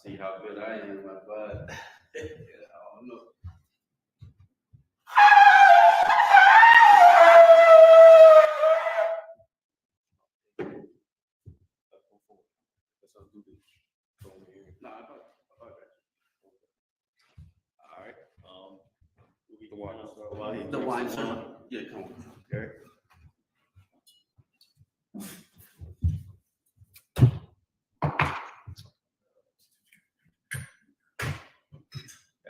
See how good I am, my bud. I don't know. No, I thought that. All right. The wine, sir. Yeah, come on. Okay.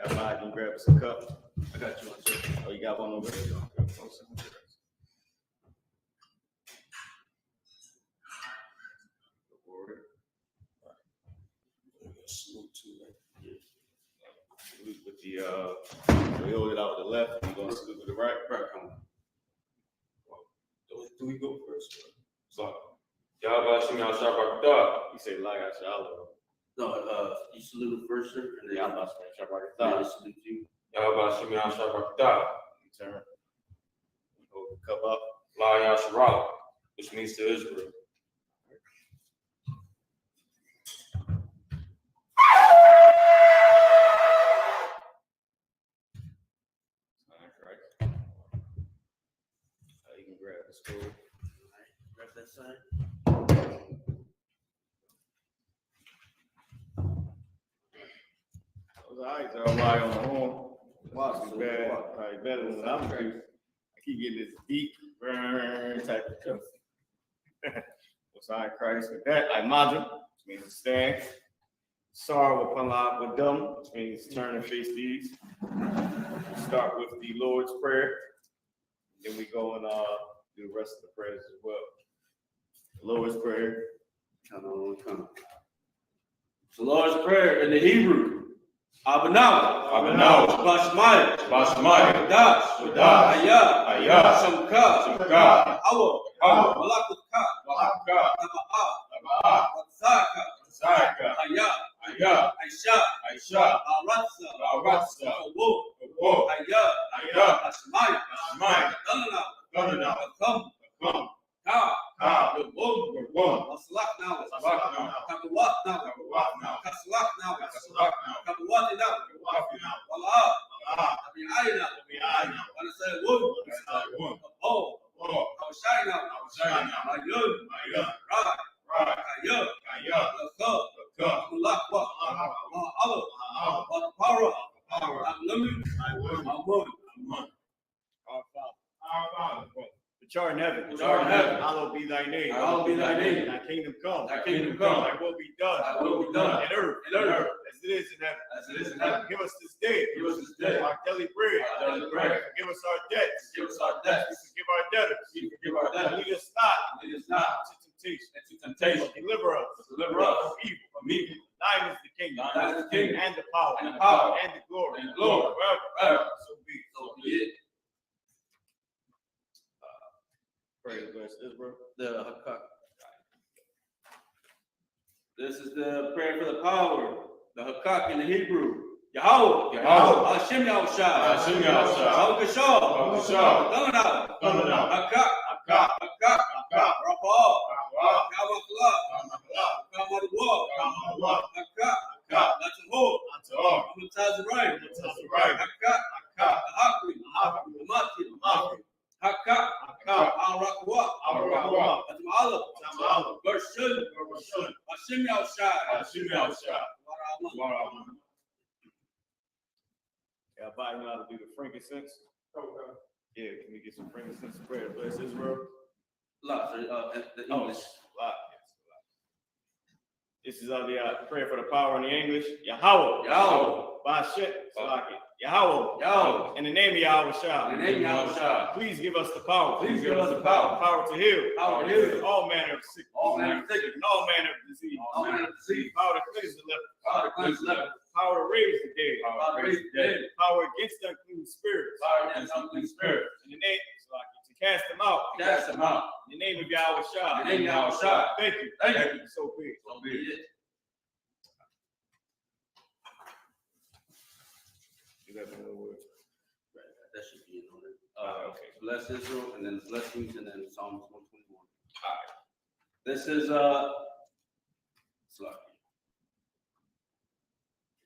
Everybody can grab us a cup. I got you one, sir. Oh, you got one over there? With the we hold it out to the left, you're gonna salute to the right. Right, come on. Do we go first? So, y'all about to see me on shop rock dog. You say like I shallow. No, you salute first, sir, and then Yeah, I'm about to shop right I there. salute you. Y'all about to see me on shop rock dog. You turn. Hold the cup up. La Yasharala, which means to Israel. Right. You can grab the stool. Grab that side. Those eyes are right on the horn. Watch me bad. Probably better than what I'm doing. I keep getting this deep burn type of cup. Beside Christ with that, I imagine, which means to stand. Sorrow upon life with them, which means turn and face these. Start with the Lord's Prayer. Then we go and do the rest of the prayers as well. The Lord's Prayer. Come on. The Lord's Prayer in the Hebrew. Abanaw, Bashmai, Dash, Ayah, Shamka, Awa, Malakuka, Zaka, Ayah, Aisha, Aratsa, Ayah, Ashmai, Danana, Come, Maslak now, Kabuwat now, Kaslak now, Kabuwat now, Wala, Abiyayna, when I say wood, oh, Awashai now, Ayun, Right, Ayah, Lakwa, Allah, Power, Unleavened, Our Father, which art in heaven, hallowed be thy name. Thy kingdom come. Thy will be done. On earth, as it is in heaven. Give us this day our daily bread. Forgive us our debts. We forgive our debtors. Lead us not into temptation. But deliver us from evil. Thine is the kingdom, and the power, and the glory, forever. So be it. Pray to bless Israel. The Hakak. This is the prayer for the power. The Hakak in the Hebrew. Yahweh. Hashem Yahushua. Kashah. Thunder. Hakak. Rapah. Kamakla. Kamadwa. Hakak. That's a whole. Right. Hakak. Hakak. Hakak. Al-Rakwa. That's Ma'ala. Version. Hashem Yahushua. Yeah, everybody know how to do the frankincense. Yeah, can we get some frankincense prayer to bless Israel? The English. This is the prayer for the power in the English. Yahweh. Bashet. Yahweh. In the name of Yahweh. Please give us the power. Power to heal. All manner of sickness. All manner of disease. Power to cleanse the leper. Power to raise the dead. Power against unclean spirits. In the name to cast them out. In the name of Yahweh. Thank you. So be it. That should be in order. Okay. Bless Israel, and then blessings, and then Psalms 121. All right. This is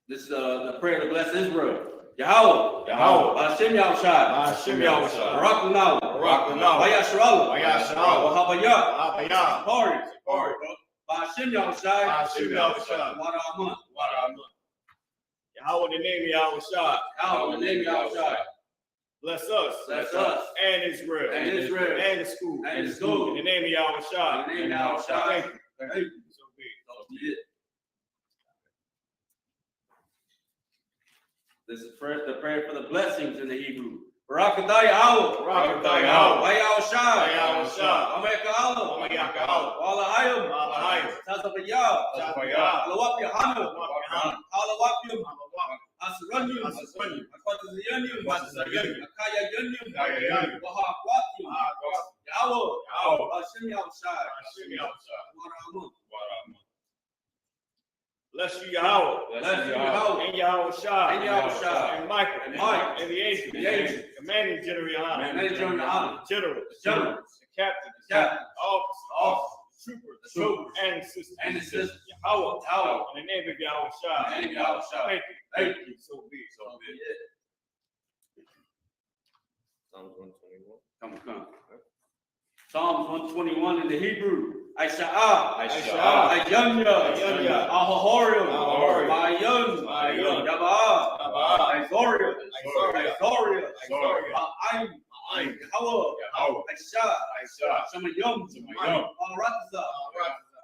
This is the prayer to bless Israel. Yahweh. Yahweh. Hashem Yahushua. Hashem Yahushua. Barak Lunaw. Barak Lunaw. Vayashrallah. Vayashrallah. Wahabaya. Wahabaya. Party. Party. Hashem Yahushua. Hashem Yahushua. Wada Amun. Yahweh, in the name of Yahushua. Yahweh, in the name of Yahushua. Bless us. Bless us. And Israel. And Israel. And the school. And the school. In the name of Yahushua. In the name of Yahushua. Thank you. Thank you. So be it. So be it. This is the prayer for the blessings in the Hebrew. Barakatah Yahweh. Barakatah Yahweh. Vayahusha. Vayahusha. Ameka Allah. Ameka Allah. Wala Hayim. Wala Hayim. Tazabaya. Tazabaya. Alawap Yahanu. Yahanu. Alawap Yum. Asranyum. Asranyum. Akwatazayanyum. Akwatazayanyum. Akayanyum. Akayanyum. Wahakwatiyum. Yahweh. Yahweh. Hashem Yahushua. Hashem Yahushua. Wada Amun. Bless you, Yahweh. Bless you, Yahweh. And Yahushua. And Yahushua. And Michael. And Mike. And the angels. The angels. Commanding General Yohana. Commanding General Yohana. Generals. Generals. The captains. The captains. Officers. Troopers. The troopers. And sisters. And the sisters. Yahweh. Yahweh. In the name of Yahushua. In the name of Yahushua. Thank you. Thank you. So be it. So be it. Psalms 121. Come. Psalms 121 in the Hebrew. Aisha'ah. Aisha'ah. Ayanya. Ayanya. Ahahorium. Ahahorium. Ma'ayun. Ma'ayun. Yaba'ah. Yaba'ah. Aizorium. Aizorium. Aizorium. Aizorium. Ma'ayim. Ma'ayim. Yahweh. Yahweh. Aisha'ah. Aisha'ah. Shamayum. Shamayum. Al-Ratza.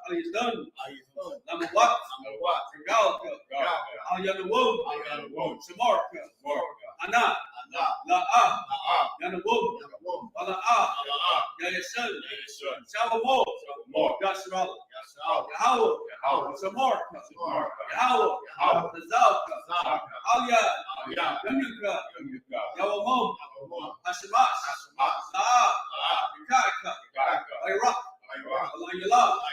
Al-Yizdan. Ayizdan. Lamawat. Lamawat. Regalka. Galka. Al-Yanawum. Al-Yanawum. Shamarka. Marka. Ana. Ana. La'ah. La'ah. Yanawum. Yanawum. Ala'ah. Ala'ah. Yayashun. Yayashun. Shavamor. Shavamor. Yashrallah. Yashrallah. Yahweh. Yahweh. Shamarka. Shamarka. Yahweh. Yahweh. Nazalka. Zaka. Al-Yad. Al-Yad. Yamyuka. Yamyuka. Yawamum. Yawamum. Hashemash. Hashemash. La'ah. La'ah. Yikaika. Yikaika. Iraq. Iraq. Allah-Yalah. Allah.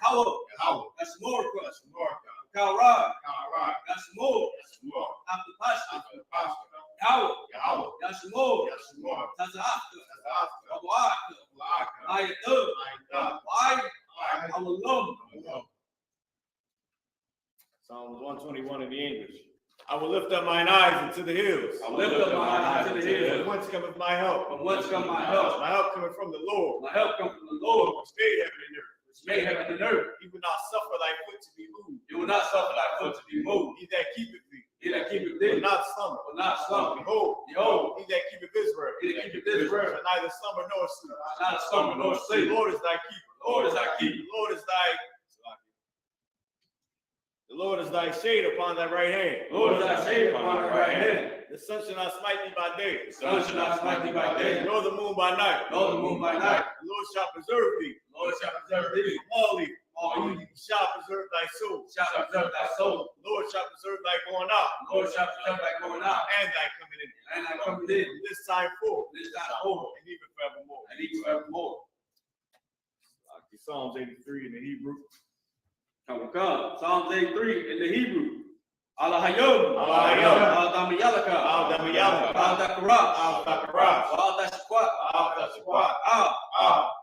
Yahweh. Yahweh. Yashmorka. Yashmorka. Kalrad. Kalrad. Yashmor. Yashmor. After Pashta. After Pascha. Yahweh. Yahweh. Yashmor. Yashmor. Tazahaka. Tazahaka. Abuaka. La'aka. Ayatub. Ayatub. Why? Why? Awalum. Psalms 121 in the English. I will lift up mine eyes into the hills. I will lift up mine eyes to the hills. From whence cometh my help? From whence comes my help? My help cometh from the Lord. My help comes from the Lord, Which made heaven and earth. which made heaven and earth. He will not suffer thy foot to be moved. You will not suffer thy foot to be moved. He that keepeth thee He that keepeth will thee not slumber. will not slumber. Behold, Behold, he that keepeth Israel he that keepeth Israel shall neither slumber nor sleep. not slumber nor The sleep. Lord is thy keeper. The Lord is thy keeper. The Lord is thy The Lord is thy shade upon thy right hand. The Lord is thy shade upon thy right hand. The sun shall not smite thee by day. The sun shall not smite thee by day, Nor the moon by night. nor the moon by night. The Lord shall preserve thee. The Lord shall preserve thee. All evil. All evil. He shall preserve thy soul. Shall preserve thy soul. The Lord shall preserve thy going out. The Lord shall preserve thy going out And thy coming in. and thy coming in. From this time forth. This time forward And even forevermore. and even forevermore. Psalms 83 in the Hebrew. Come. Psalms 83 in the Hebrew. Alahayim. Alahayim. Al-Damayalaka. Al-Damayalaka. Al-Dakarash. Al-Dakarash. Al-Dashquat. Al-Dashquat.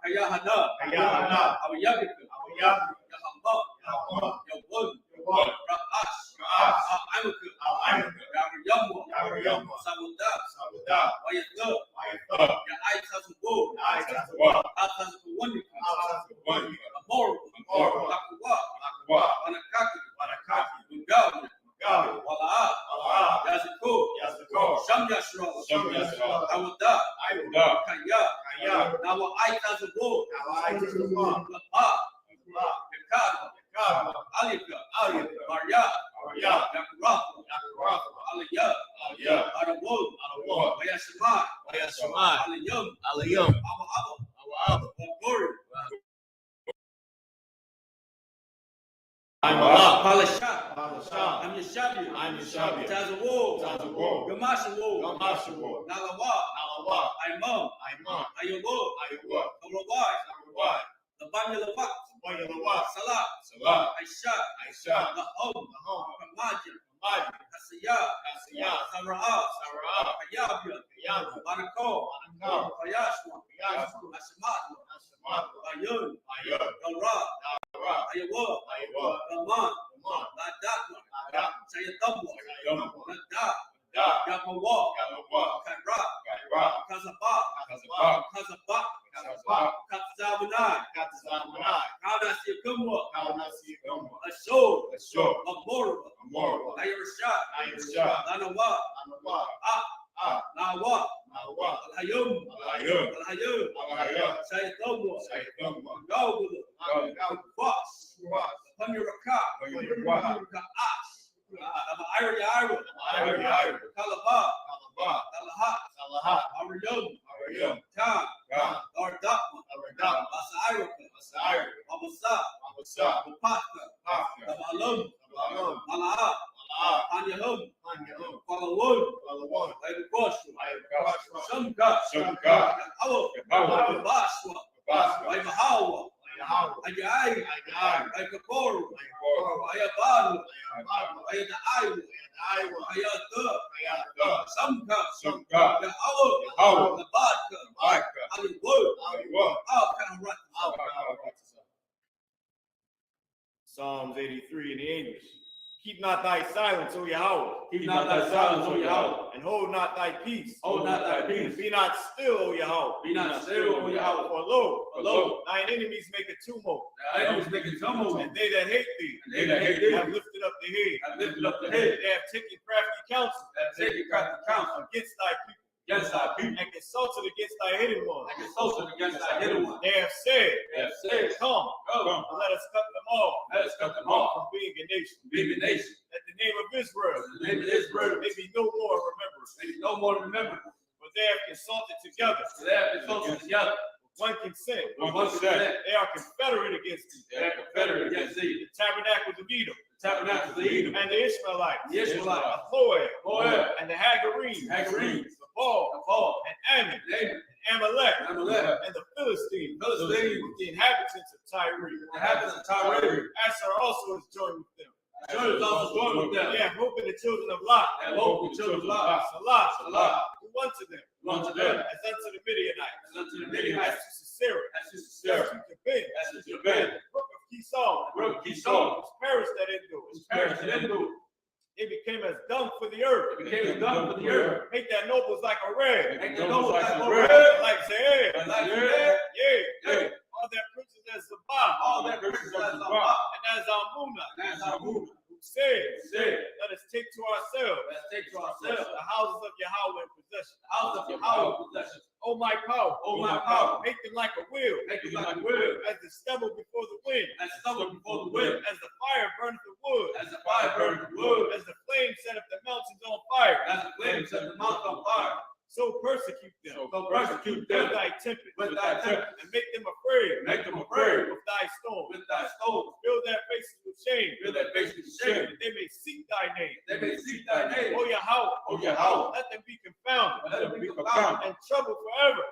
Kayahana. Kayahana. Al-Yabika. Al-Yabika. Yahamba. Yahamba. Yawun. Yawun. Ra'ash. Ra'ash. Al-Amika. Al-Amika. Yawriyamwa. Yawriyamwa. Sabudah. Sabudah. Wayathub. Wayathub. Ya'aitazabur. Ya'aitazabur. Al-Tazabawanika. Al-Tazabawanika. Amor. Amor. Lakwa. Lakwa. Wanakaki. Wanakaki. Mugawi. Mugawi. Wala'ah. Wala'ah. Yaziko. Yaziko. Sham Yashral. Sham Yashral. Awada. Awada. Kaya. Kaya. Nawa Aitazabur. Al-Aitazabur. Lapa. Lapa. Yakada. Yakada. Alika. Alika. Maria. Maria. Yakurafa. Yakurafa. Aliyah. Aliyah. Arawul. Arawul. Wayashemai. Wayashemai. Aliyum. Aliyum. Awa. Glory. I'm Allah. Palashah. Palashah. I'm Yeshabia. I'm Yeshabia. Tazawul. Tazawul. Gamashawul. Gamashawul. Nalawa. Nalawa. Aimam. Aimam. Ayawul. Ayawul. Kawawai. Kawawai. Labangalawak. Bayalawak. Salah. Salah. Aisha. Aisha. Lahom. Lahom. Kamajim. Majid. Kasiyah. Kasiyah. Sara'ah. Sara'ah. Kayabia. Kayabia. Banako. Banako. Fayashwa. Fayashwa. Ashamadwa. Ashamadwa. Ayun. Ayun. Galra. Dalra. Ayawul. Ayawul. Gaman. Gaman. Ladakwa. Ladakwa. Saya Tumwa, Da, Yamawa, Kaira, Kazabak, Kazabanai, Kana Siakumwa, Ashod, Amora, Ayarasha, Lanawa, Nawa, Alhayum, Saya Tumwa, Gawgulu, Fox, Pamiraka, Ira, Kalaba, Kalahat, Ariyum, Tam, Ardakma, Asa Amasa, Mapaka, Alum, Malaha, Anyahum, Palawun, Laibukoshu, Shumka, Awo, Baswa, Laimahawa, Ayai, Ayakaporu, Ayabadu, Ayadaiwa, Ayata, Samka, Awo, Labaka, Aliwood, Psalms 83 in the English. Keep not thy silence, O Yahweh. Keep not thy silence, O Yahweh. And hold not thy peace. Hold not thy peace. Be not still, O Yahweh. Be not still, O Yahweh. For lo, thine enemies make a tumult. Thy enemies make a tumult. And they that hate thee, have lifted up the head. They have taken crafty counsel. Against thy people. And consulted against thy hidden ones. They have said, come, and let us cut them off from being a nation. That the name of Israel may be no more remembered. For they have consulted together. One consent. They are confederate against thee. The tabernacles of Edom. And the Ishmaelites. Moab. And the Hagarenes. The Baal. And Ammon. And Amalek. And the Philistines. The inhabitants of Tyre. Asher also is joined with them. They have hope in the children of Lot. Salah. Who unto them. As unto the Midianites. As to Sisera. As to Ben. Brook of Kishon. Which perished that endures. It became as dung for the earth. Make that nobles like a red. Like Zeir. Yea. All that princes as Zabah. And as Almuna. Who said, let us take to ourselves the houses of Yahweh in possession. O my power, make them like a wheel, as the stubble before the wind, as the fire burneth the wood, as the flame setteth the mountains on fire. So persecute them with thy tempest, and make them afraid with thy stones. Fill their faces with shame, that they may seek thy name. O Yahweh, let them be confounded, and troubled forever.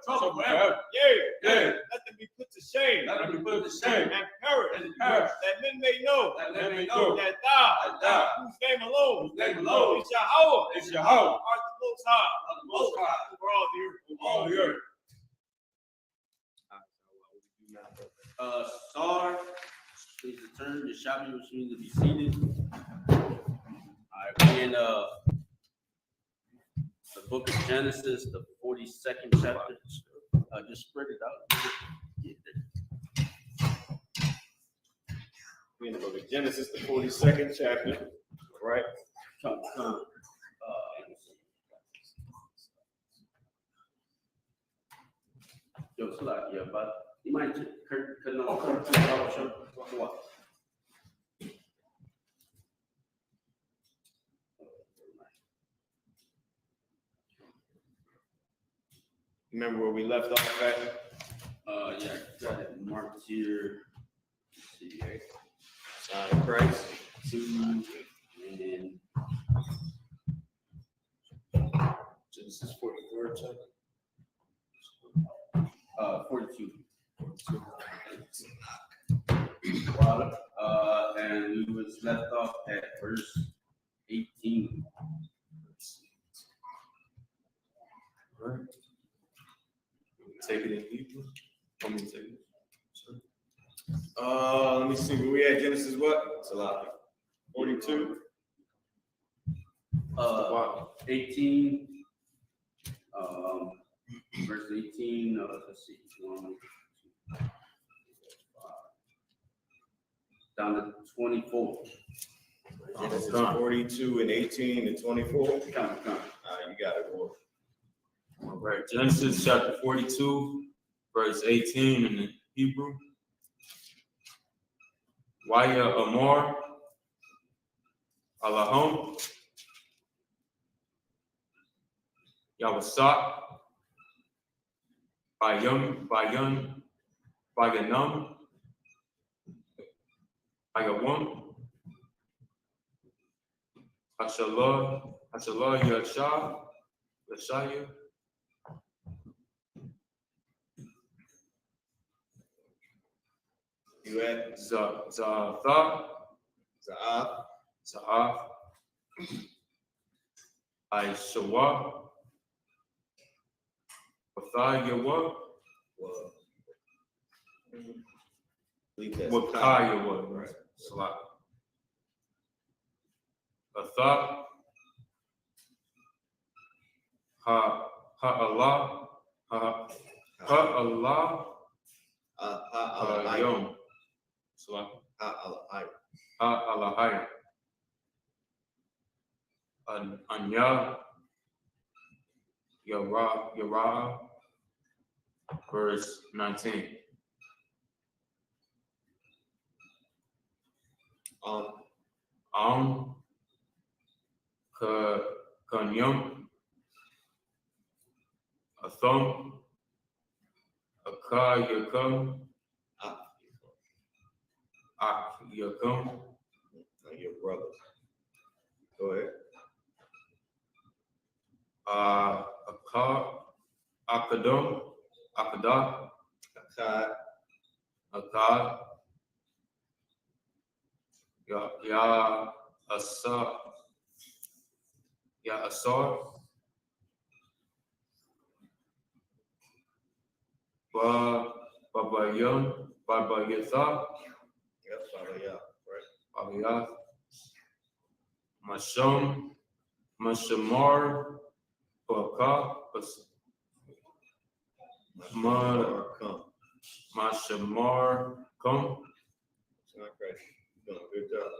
Yea, let them be put to shame, and perish, that men may know that thou, whose name alone is Yahweh, art the Most High, over all the earth. Star, please return. The Shabbat which means to be seated. We're in the book of Genesis, the 42nd chapter. Just spread it out. We're in the book of Genesis, the 42nd chapter, right? Yeah, but you might Remember where we left off at? Yeah, got it marked here. Let's see, Sign of Christ. 2 and Genesis 44 chapter. 42. And we was left off at verse 18. Right. Take it in Hebrew. Let me take it. Let me see. Where we at? Genesis what? It's a lot. 42. 18, verse 18, let's see, 1, 2, 5, down to 24. Genesis 42 and 18 and 24. Come. You got it, boy. All right, Genesis chapter 42, verse 18 in the Hebrew. Waya Amor Alahom Yawasak Bayanum Bayawam Hashallah Yashaya You at Za'af Aishawa Wathayawa Wakayawa, right? Salat. Atha Allah Yom Salat. Alahaya Anya Yara verse 19. Kanyum Athom Akayakam Yakam your brother. Go ahead. Akada Akad Asar Babayatha Yep, Babaya, right? Babayath Mashamar Baka Mashamar Kum It's not crazy. You're doing a good job.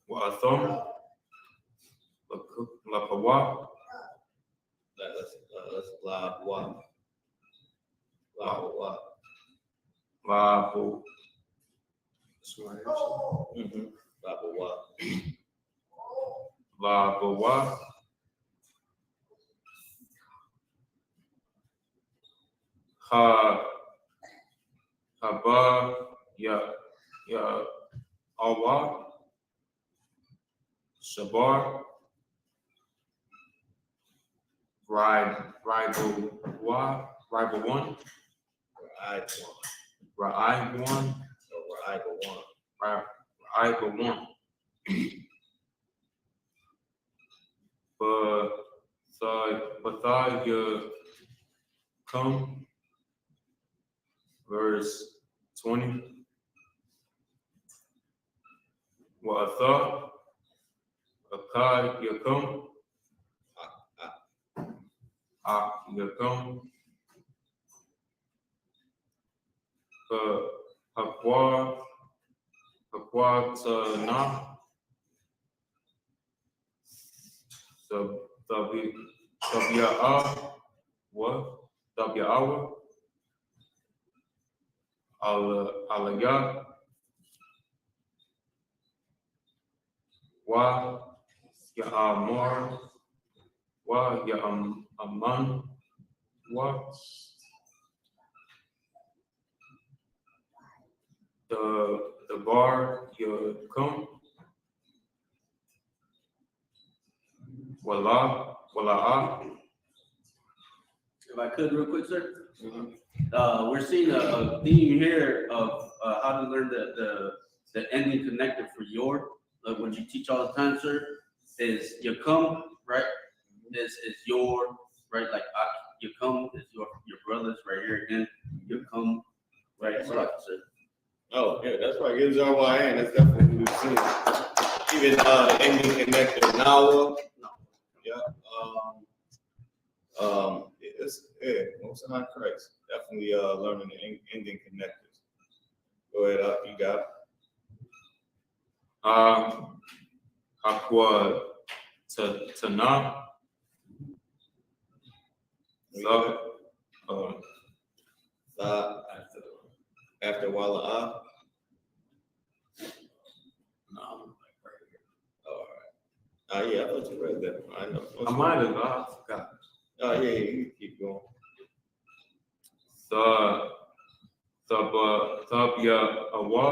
Wa'athom Lakawa Let's La Wa. Labu Labawa Haba Ya Awa Shabar Rival one Bathaya come verse 20. Wa'atha Akai Yakum Yakum Hakwa Tana Tabi'awa Alaya Wa Ya'amar Wa Ya'aman Wa the bar Yakum Wala. If I could, real quick, sir. We're seeing a theme here of how to learn the ending connector for your, like what you teach all the time, sir, is you come, right? This is your, right? Like you come is your brothers right here again. You come, right? So, like, sir. Oh, yeah, that's right. It was RYN. That's definitely what we've seen. Even the Indian connector Nawa. Yeah. Most High Christ. Definitely learning the Indian connectors. Go ahead, up. You got it. Aqua Tana. After Walla. No. All right. Yeah, I thought you read that. I know. I might have. I forgot. Oh, yeah, you keep going. Thabya Awa.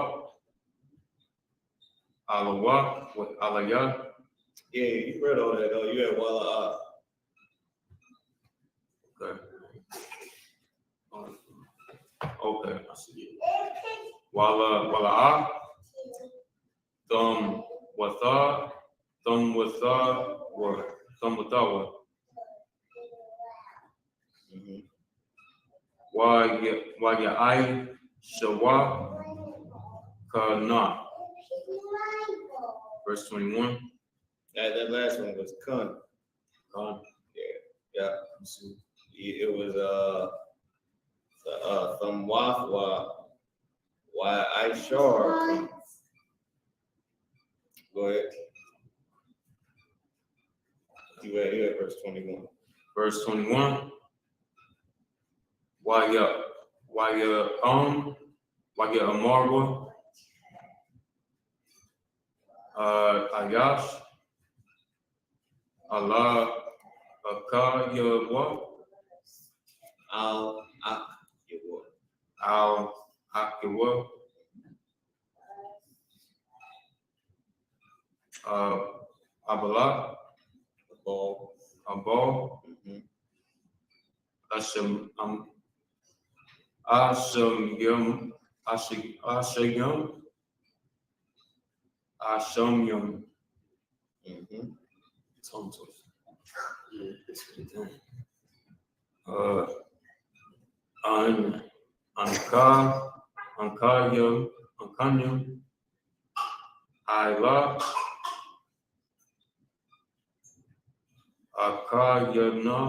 Alawa. With Alaya. Yeah, you read all that, though. You had Walla. Okay. I see it. Wala. Watha. Watha. Waya I Shawa Kana. Verse 21. That last one was Kun. Yeah. It was Thamwathwa. Why I sure. Go ahead. You had verse 21. Verse 21. Waya Amarwa. Ayash. Allah Akayawa. Al-Akiwa. Abala. Abal. Ashamyam. Tongue twister. Ankanyam. Ayla. Akayanawa.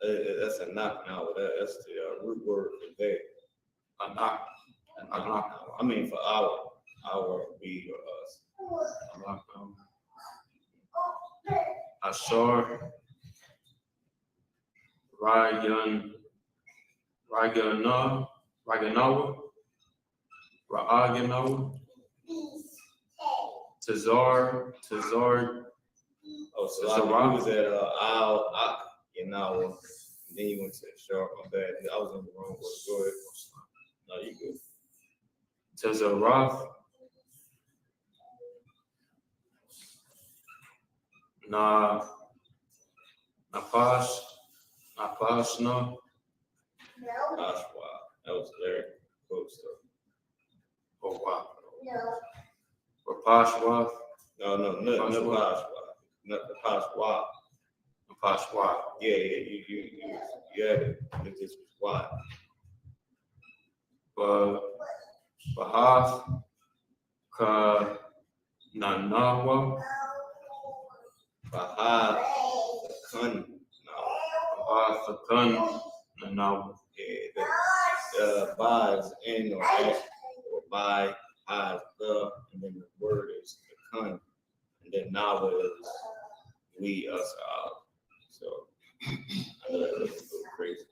That's a knock now. That's the root word for there. A knock. I mean for our, we or us. Ashar. Raganawa. Tazar. Oh, so I was at Al-Ak, and then you went to Sharp. My bad. I was on the wrong word. Go ahead. No, you good. Tazarath. Napash. Napashna. Pashwa. That was very close though. Oh wow. Or Pashwath. No, Pashwa. Not the Pashwa. Pashwa. Yeah, you had it. It just was why. Bahath. Ka Nanawa. Bahath. Kun. Bahath. Kun. Nanawa. Yeah, by is in or at, or by, has the, and then the word is the kun, and then now is we, us, our. So I know that looks a little crazy.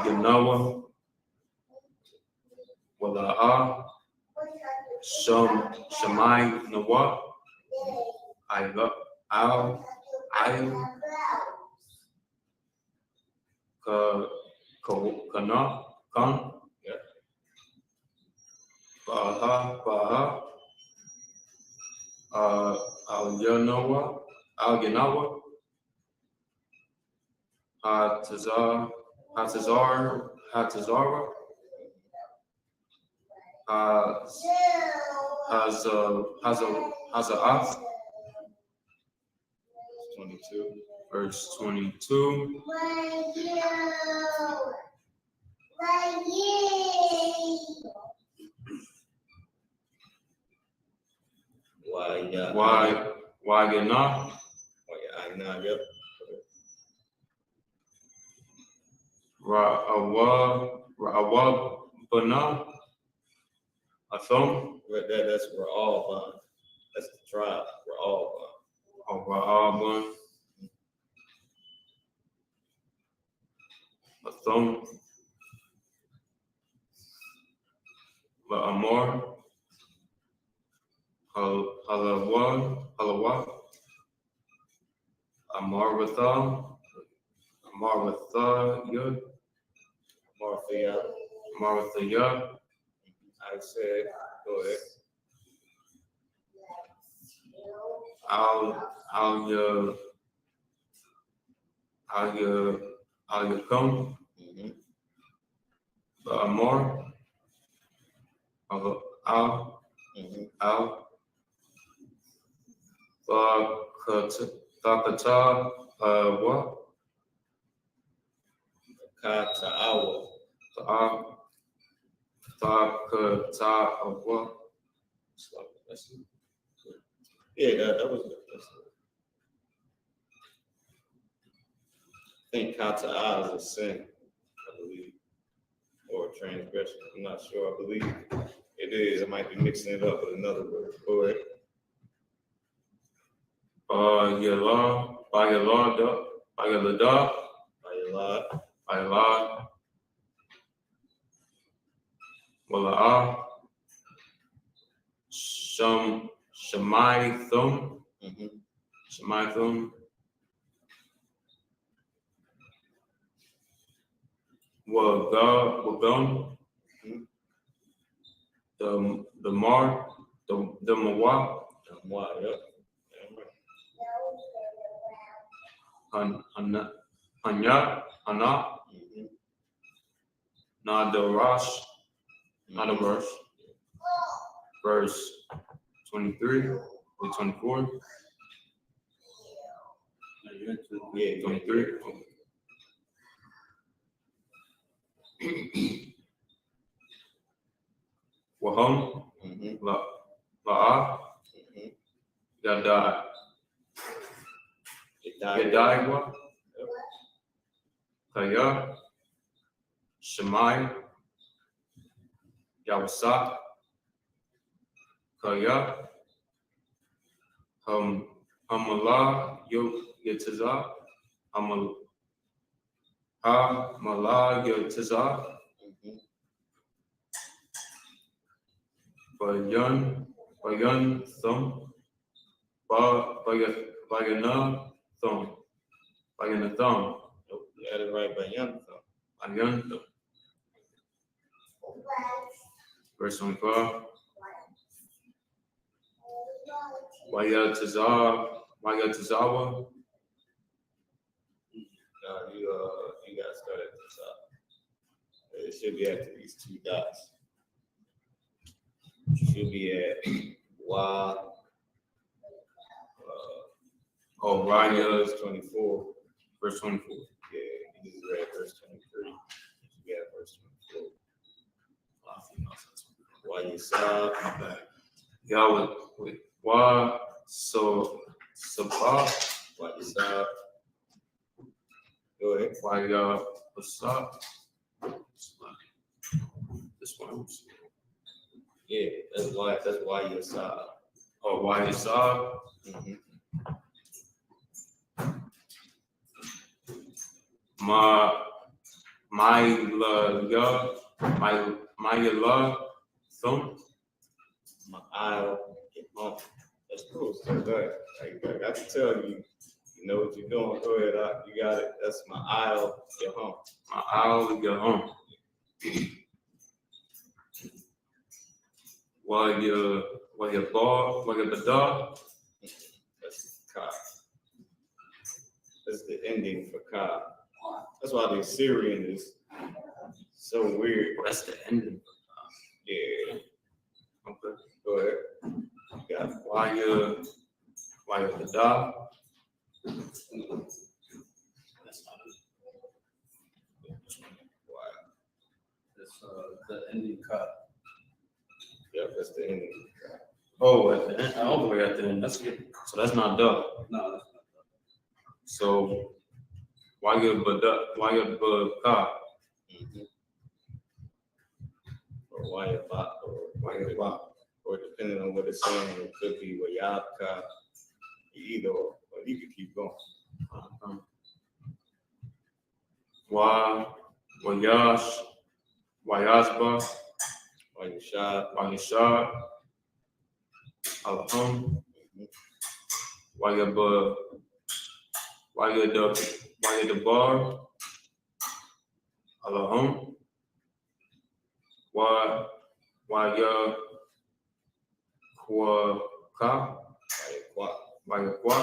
Ganawa. Wala'a. Shamai Nawa. Al. Kana. Kan. Baha. Al-Yanawa. Hatazara. Haza'ath. 22. verse 22. Why you not? Yep. Ra'awab bana. Athom. That's Ra'al. That's the tribe. Ra'al. Ra'aban. Athom. La'amor. Halawad. Amarvatha. Yud. Martha. I said, go ahead. I'll come. Amor. Al. Takata. What? Kata'awa. Takata. What? Yeah, that was it. I think Kata'ah is a sin, I believe, or a transgression. I'm not sure. I believe it is. I might be mixing it up with another word. Go ahead. Wala'ah. Shemaithum. Shemaithum. Wagam. The Mar. The Mawab. Yep. Hana. Nadarash. Verse 23 or 24. Yeah, 23. Wahum. La'ah. Yadai. Yadaiwa. Kaya. Shemai. Yawasa. Kaya. Hamala. Yatiza. Hamala. Yatiza. Bayan thumb. Bayana thumb. Nope, you had it right by young thumb. Bayan thumb. Verse 25. Wayatazawa. You got to start at the top. It should be after these two dots. It should be at Y. Raya. 24. Verse 24. Yeah, you just read verse 23. You got verse 24. Why you saw? Yahweh. Why so sabah? Why you saw? Go ahead. Why stop? This one. Yeah, that's why you saw. Oh, why you saw? My love, thumb. My aisle, that's cool. So good. I got to tell you, you know what you're doing. Go ahead, you got it. That's my aisle, your home. My aisle, your home. While your badar. That's Ka. That's the ending for Ka. That's why the Assyrian is so weird. That's the ending. Yeah. Okay. Go ahead. Yeah. While your badar. That's the ending cut. Yeah, that's the ending. Oh, at the end, all the way at the end. That's good. So that's not duh. No, that's not So why you but ka? Or why about, or depending on what it's saying, it could be wayabka, either or you could keep going. Wayash, Wayasba, Wayashad, Wayashad, Alham, Wayaba, Wayadabar, Alham, Waya Kwaka, Wayakwa,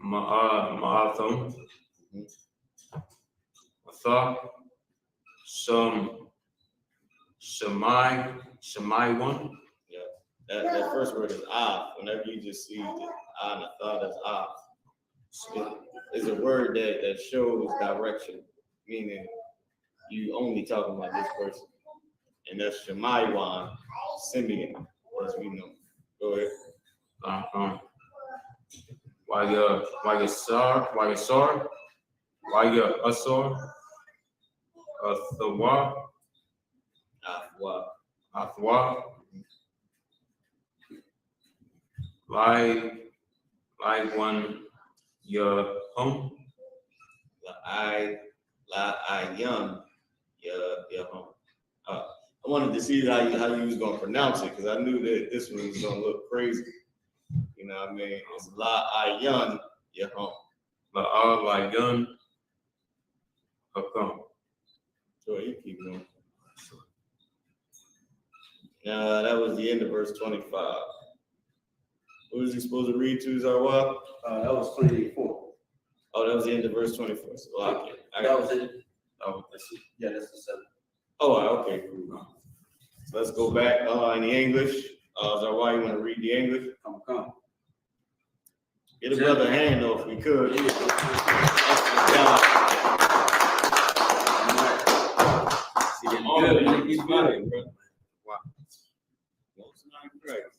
Ma'atham, Matha, Shamai one. Yeah, that first word is af. Whenever you just see the and the thought as af, it is a word that shows direction, meaning you only talking about this person. And that's Shemaiwan, Simeon, as we know. Go ahead. Wayasar, Wayasar, Athawa, Afwa, Athwa, Lai one, Yahum, La'ayan, Yahum. I wanted to see how you was gonna pronounce it because I knew that this one was gonna look crazy. You know what I mean? It's La'ayan, Yahum. La'alayan, Hakam. So you keep going. That was the end of verse 25. What was he supposed to read to Zarwa? That was 24. Oh, that was the end of verse 24. So That was it. Oh, Yeah, that's the 7. Oh, okay, cool. So let's go back in the English. Zarwa, you want to read the English? Come. Get a brother a hand though, if we could. He's good. Wow. Most High Christ.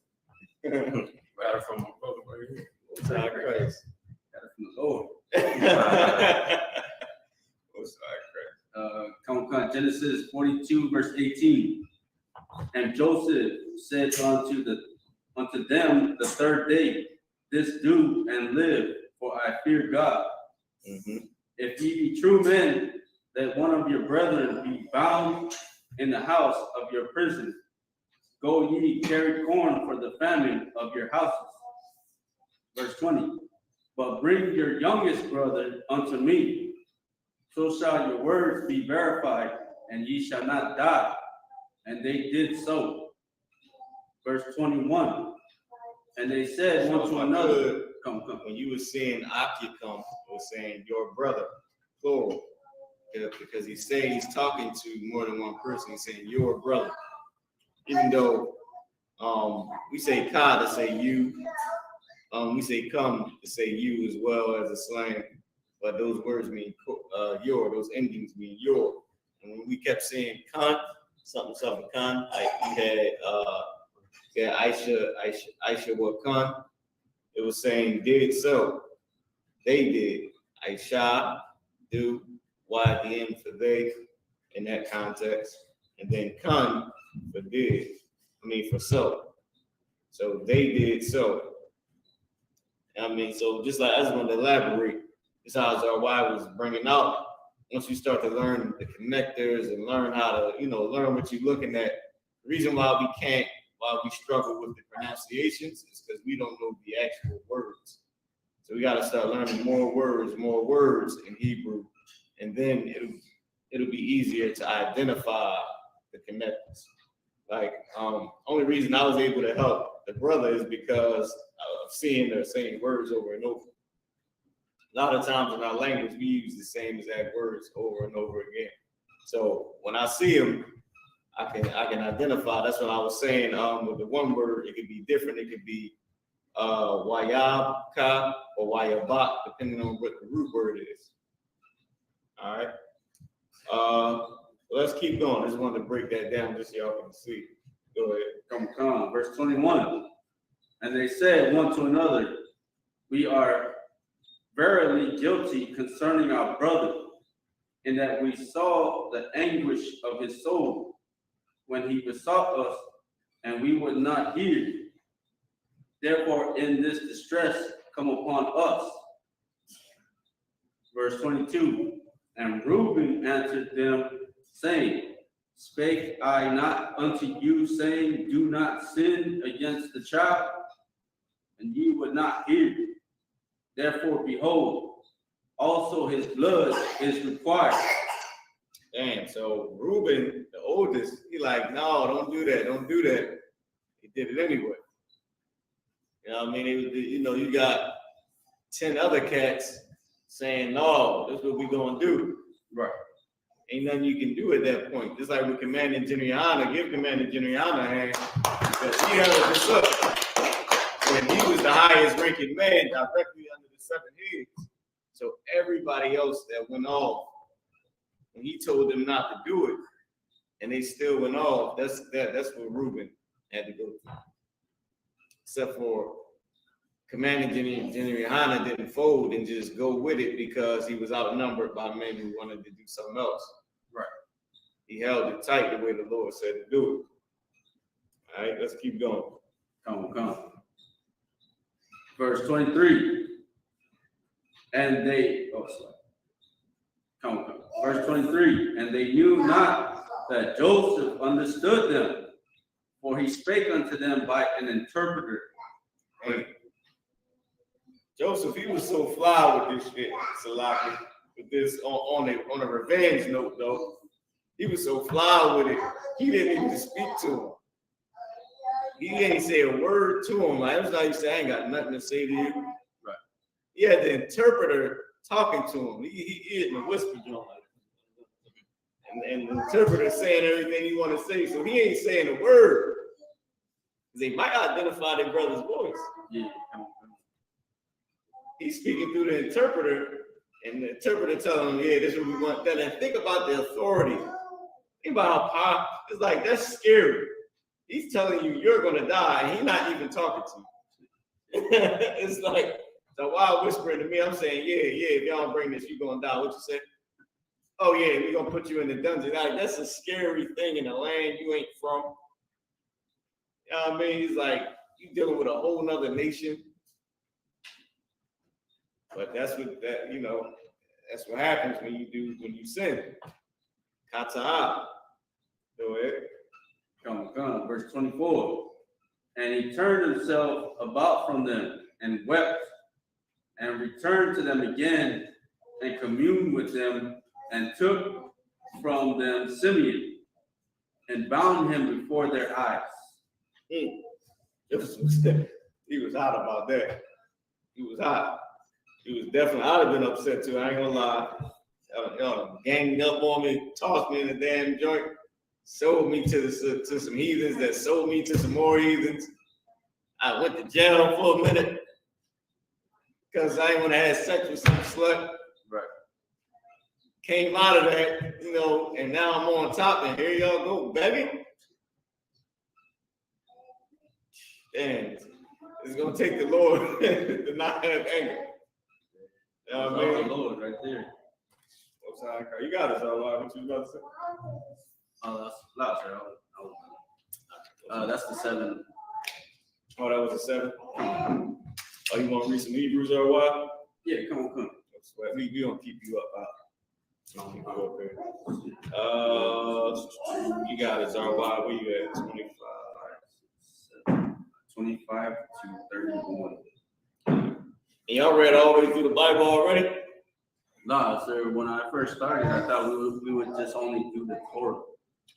Got it from my brother right here. Most High Christ. Got it from the Lord. Most High Christ. Come. Genesis 42, verse 18. And Joseph said unto them the third day, this do and live, for I fear God. Mm-hmm. If ye be true men, that one of your brethren be bound in the house of your prison, go ye carry corn for the famine of your houses. Verse 20. But bring your youngest brother unto me, so shall your words be verified, and ye shall not die. And they did so. Verse 21. And they said one to another, come. When you were saying Akikum, it was saying your brother, plural. Yeah, because he's saying he's talking to more than one person. He's saying your brother. Even though we say ka to say you, we say come to say you as well as a slang, but those words mean your, those endings mean your. And when we kept saying kan, something kan, like we had Aisha what kan, it was saying did so. They did. Aisha, do, why at the end for they in that context. And then kan for did. For so. So they did so. So just like I just want to elaborate, this how Zarwai was bringing out. Once you start to learn the connectors and learn how to, learn what you're looking at. The reason why we struggle with the pronunciations is because we don't know the actual words. So we got to start learning more words in Hebrew, and then it'll be easier to identify the connectors. Like, only reason I was able to help the brother is because of seeing the same words over and over. A lot of times in our language, we use the same exact words over and over again. So when I see them, I can identify. That's what I was saying. With the one word, it could be different. It could be wayabka or wayabak, depending on what the root word is. All right. Let's keep going. I just wanted to break that down just so y'all can see. Go ahead. Come. Verse 21. And they said one to another, we are verily guilty concerning our brother, in that we saw the anguish of his soul when he besought us, and we would not hear. Therefore, in this distress come upon us. Verse 22. And Reuben answered them, saying, spake I not unto you, saying, do not sin against the child? And ye would not hear. Therefore, behold, also his blood is required. Damn, so Reuben, the oldest, he like, no, don't do that. He did it anyway. You know what I mean? You got 10 other cats saying, no, this is what we gonna do. Right. Ain't nothing you can do at that point. Just like with Commander General, give Commander General a hand, because he held this up. And he was the highest ranking man directly under the 7 heads. So everybody else that went off, when he told them not to do it, and they still went off, that's what Reuben had to go through. Except for Commander General didn't fold and just go with it because he was outnumbered by men who wanted to do something else. Right. He held it tight the way the Lord said to do it. All right, let's keep going. Come. Verse 23. And they, come. Verse 23. And they knew not that Joseph understood them, for he spake unto them by an interpreter. Hey, Joseph, he was so fly with this shit, Salaki, with this on a revenge note, though. He was so fly with it, he didn't even speak to him. He didn't say a word to him. Like, it was like he said, I ain't got nothing to say to you. Right. He had the interpreter talking to him. He in a whisper joint. And the interpreter saying everything he want to say, so he ain't saying a word. Because they might identify their brother's voice. Yeah, come. He's speaking through the interpreter, and the interpreter telling him, yeah, this is what we want done. And think about the authority. Think about how powerful. It's like, that's scary. He's telling you you're going to die, and he's not even talking to you. It's like the wild whispering to me. I'm saying, yeah, if y'all don't bring this, you're going to die. What you say? Oh, yeah, we're going to put you in the dungeon. Like, that's a scary thing in a land you ain't from. You know what I mean? He's like, you dealing with a whole nother nation. But that's what happens when you sin. Kata'a. Go ahead. Come. Verse 24. And he turned himself about from them and wept, and returned to them again and communed with them, and took from them Simeon and bound him before their eyes. He was hot about that. He was hot. He was definitely, I'd have been upset too. I ain't gonna lie. Y'all ganged up on me, tossed me in the damn joint, sold me to some heathens that sold me to some more heathens. I went to jail for a minute because I ain't want to have sex with some slut. Right. Came out of that, and now I'm on top, and here y'all go, baby. And it's gonna take the Lord to not have anger. You know what I mean? Lord, right there. You got it, so what you about to say? That's loud, sir. That's the 7. Oh, that was a 7. Oh, you want to read some Hebrews or what? Yeah, come. We don't keep you up. I'll keep you up there. You got it, Zarwai. Where you at? 25 to 31. And y'all read all the way through the Bible already? No, sir. When I first started, I thought we would just only do the Torah.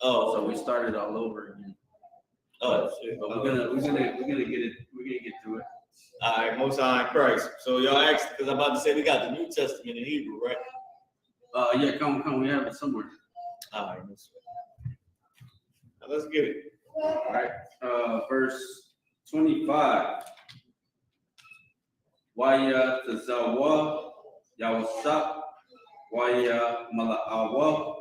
Oh, So we started all over again. Oh, shit. But we're gonna get it. We're gonna get through it. All right, Most High in Christ. So y'all asked, because I'm about to say we got the New Testament in Hebrew, right? Yeah, come. We have it somewhere. All right, now let's get it. All right. Verse 25. Waya tazawa yawasap Waya Malaawa,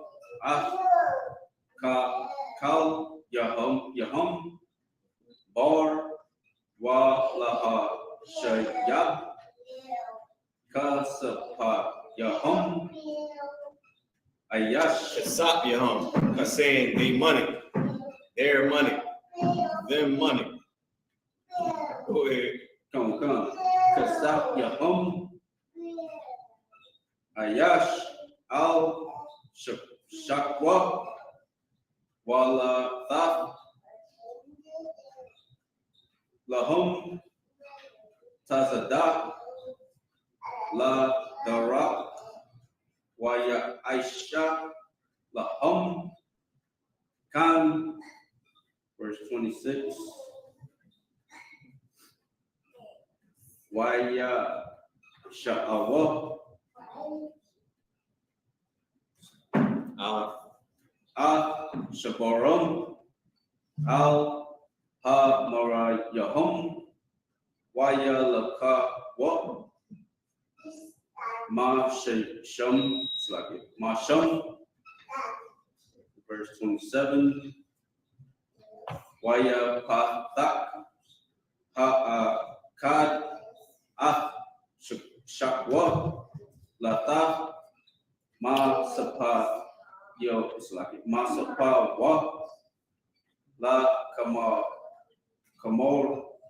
Ah, Kal, Yahum, Bar, Wa Laha, Shayab, Kasapa, Yahum, Ayash, Kasap Yahum. That's saying they money. Their money. Them money. Go ahead. Come, Kasap, Yahum, Ayash, Al, Shakwa, Wala Thaf, Lahum, Tazadak, La Dara, Waya Aisha, Lahum, Khan, verse 26. Waya Sha'awa, Shabaram, Al Ha Marayahum, Waya Laka Wa, Ma Sham, it's like it, Ma Sham, verse 27. Waya Pathak, Ha Kad, Ah Shakwa, Lata, Ma Sapa, yo, it's like it, Ma Sapa Wa, La Kamor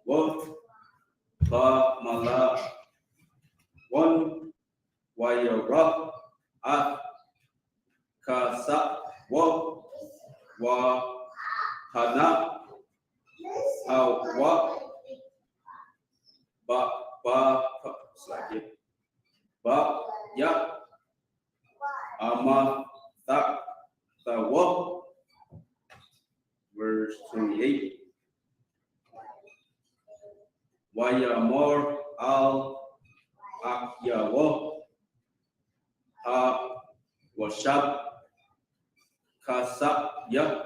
Wa, La Mala One, Wayara, Ah Kasa Wa Hana, Wa Ba, it's like it, Ba Ya Ama Tawa, verse 28. Wayamor Al Akyawa, Ha Washab, Kasap Ya,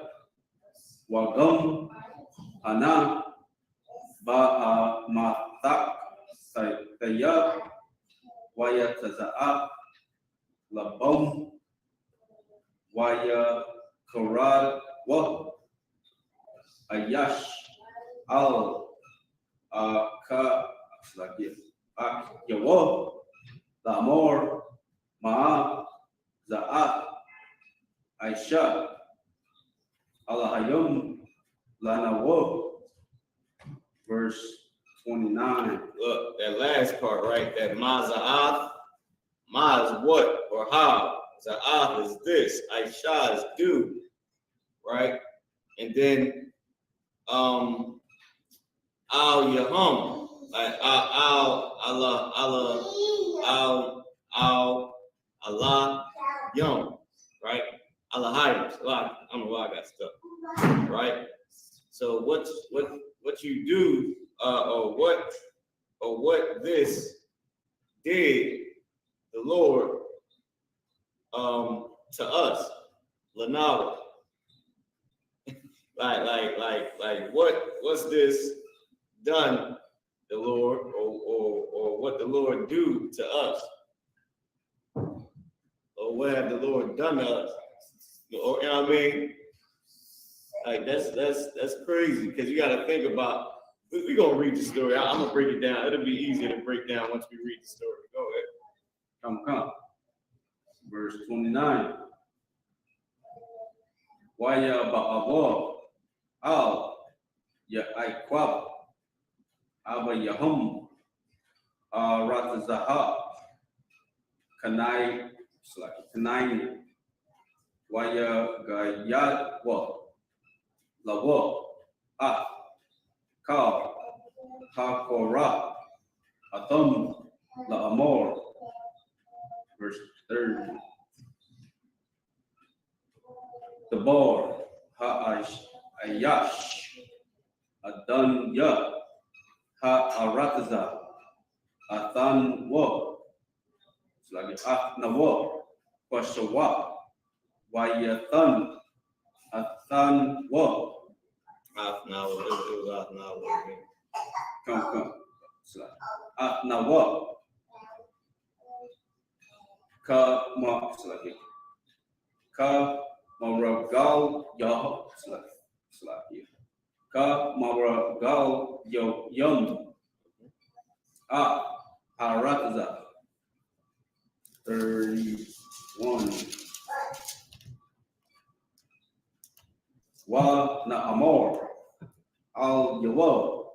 Wagam, Hana, Ba'a Matak, Taya, Waya Taza'a, Labam, Waya Karad, Wa, Ayash, Al, Yawa, Lamor, Ma'a, Za'a, Aisha, Alahayum, Lanawo, verse 29. Look, that last part, right? That Maza'ath. Ma is what or how. Za'ath is this. Aisha is do. Right? And then Al Yahum. Al Allah Yum. Right? Allah I don't know why I got stuck. Right? So what you do, or what this did the Lord to us, Lanawa. like what's this done the Lord, or what the Lord do to us, or what have the Lord done to us, or you know what I mean? Like that's crazy, because you got to think about. We're gonna read the story. I'm gonna break it down. It'll be easier to break down once we read the story. Go ahead. Come. Verse 29. Waya Ba'avo, Al, Ya Aikwab, Aba Yahum, Ratazaha, Kanai, Kanai, Waya Gayadwa, Lawa, Ah, Ka, Hakora, Atum, La Amor, verse 30. The bar, Ayash, Adan Ya, Arataza, Athan Wa, it's like Atnawa, Kwashawa, Wayathan, Athan Wa. It was Atnawa. Come. It's like Atnawa, Ka Maragal Yah Slakia. Ka Maragal Yo Yum. Harataza. 31. Wa na Amor. Al Yawo.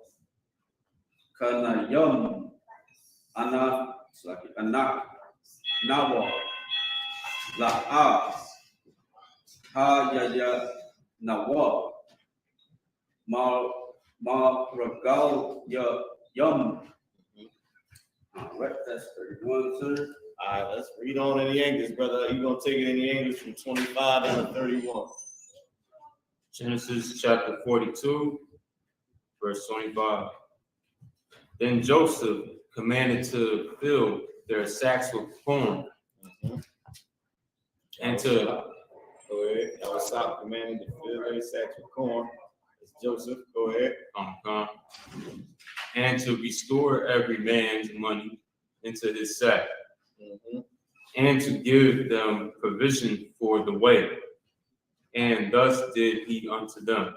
Kana Yum. Anak Nawa. La Ha Yaya Nawa. Ma Ragal Yum. All right, that's 31, sir. All right, let's read on in the English, brother. You're going to take it in the English from 25 down to 31. Genesis chapter 42, verse 25. Then Joseph commanded to fill their sacks with corn and to Go ahead. Stop commanding to fill their sacks with corn. It's Joseph. Go ahead. and to restore every man's money into his sack, and to give them provision for the way. And thus did he unto them.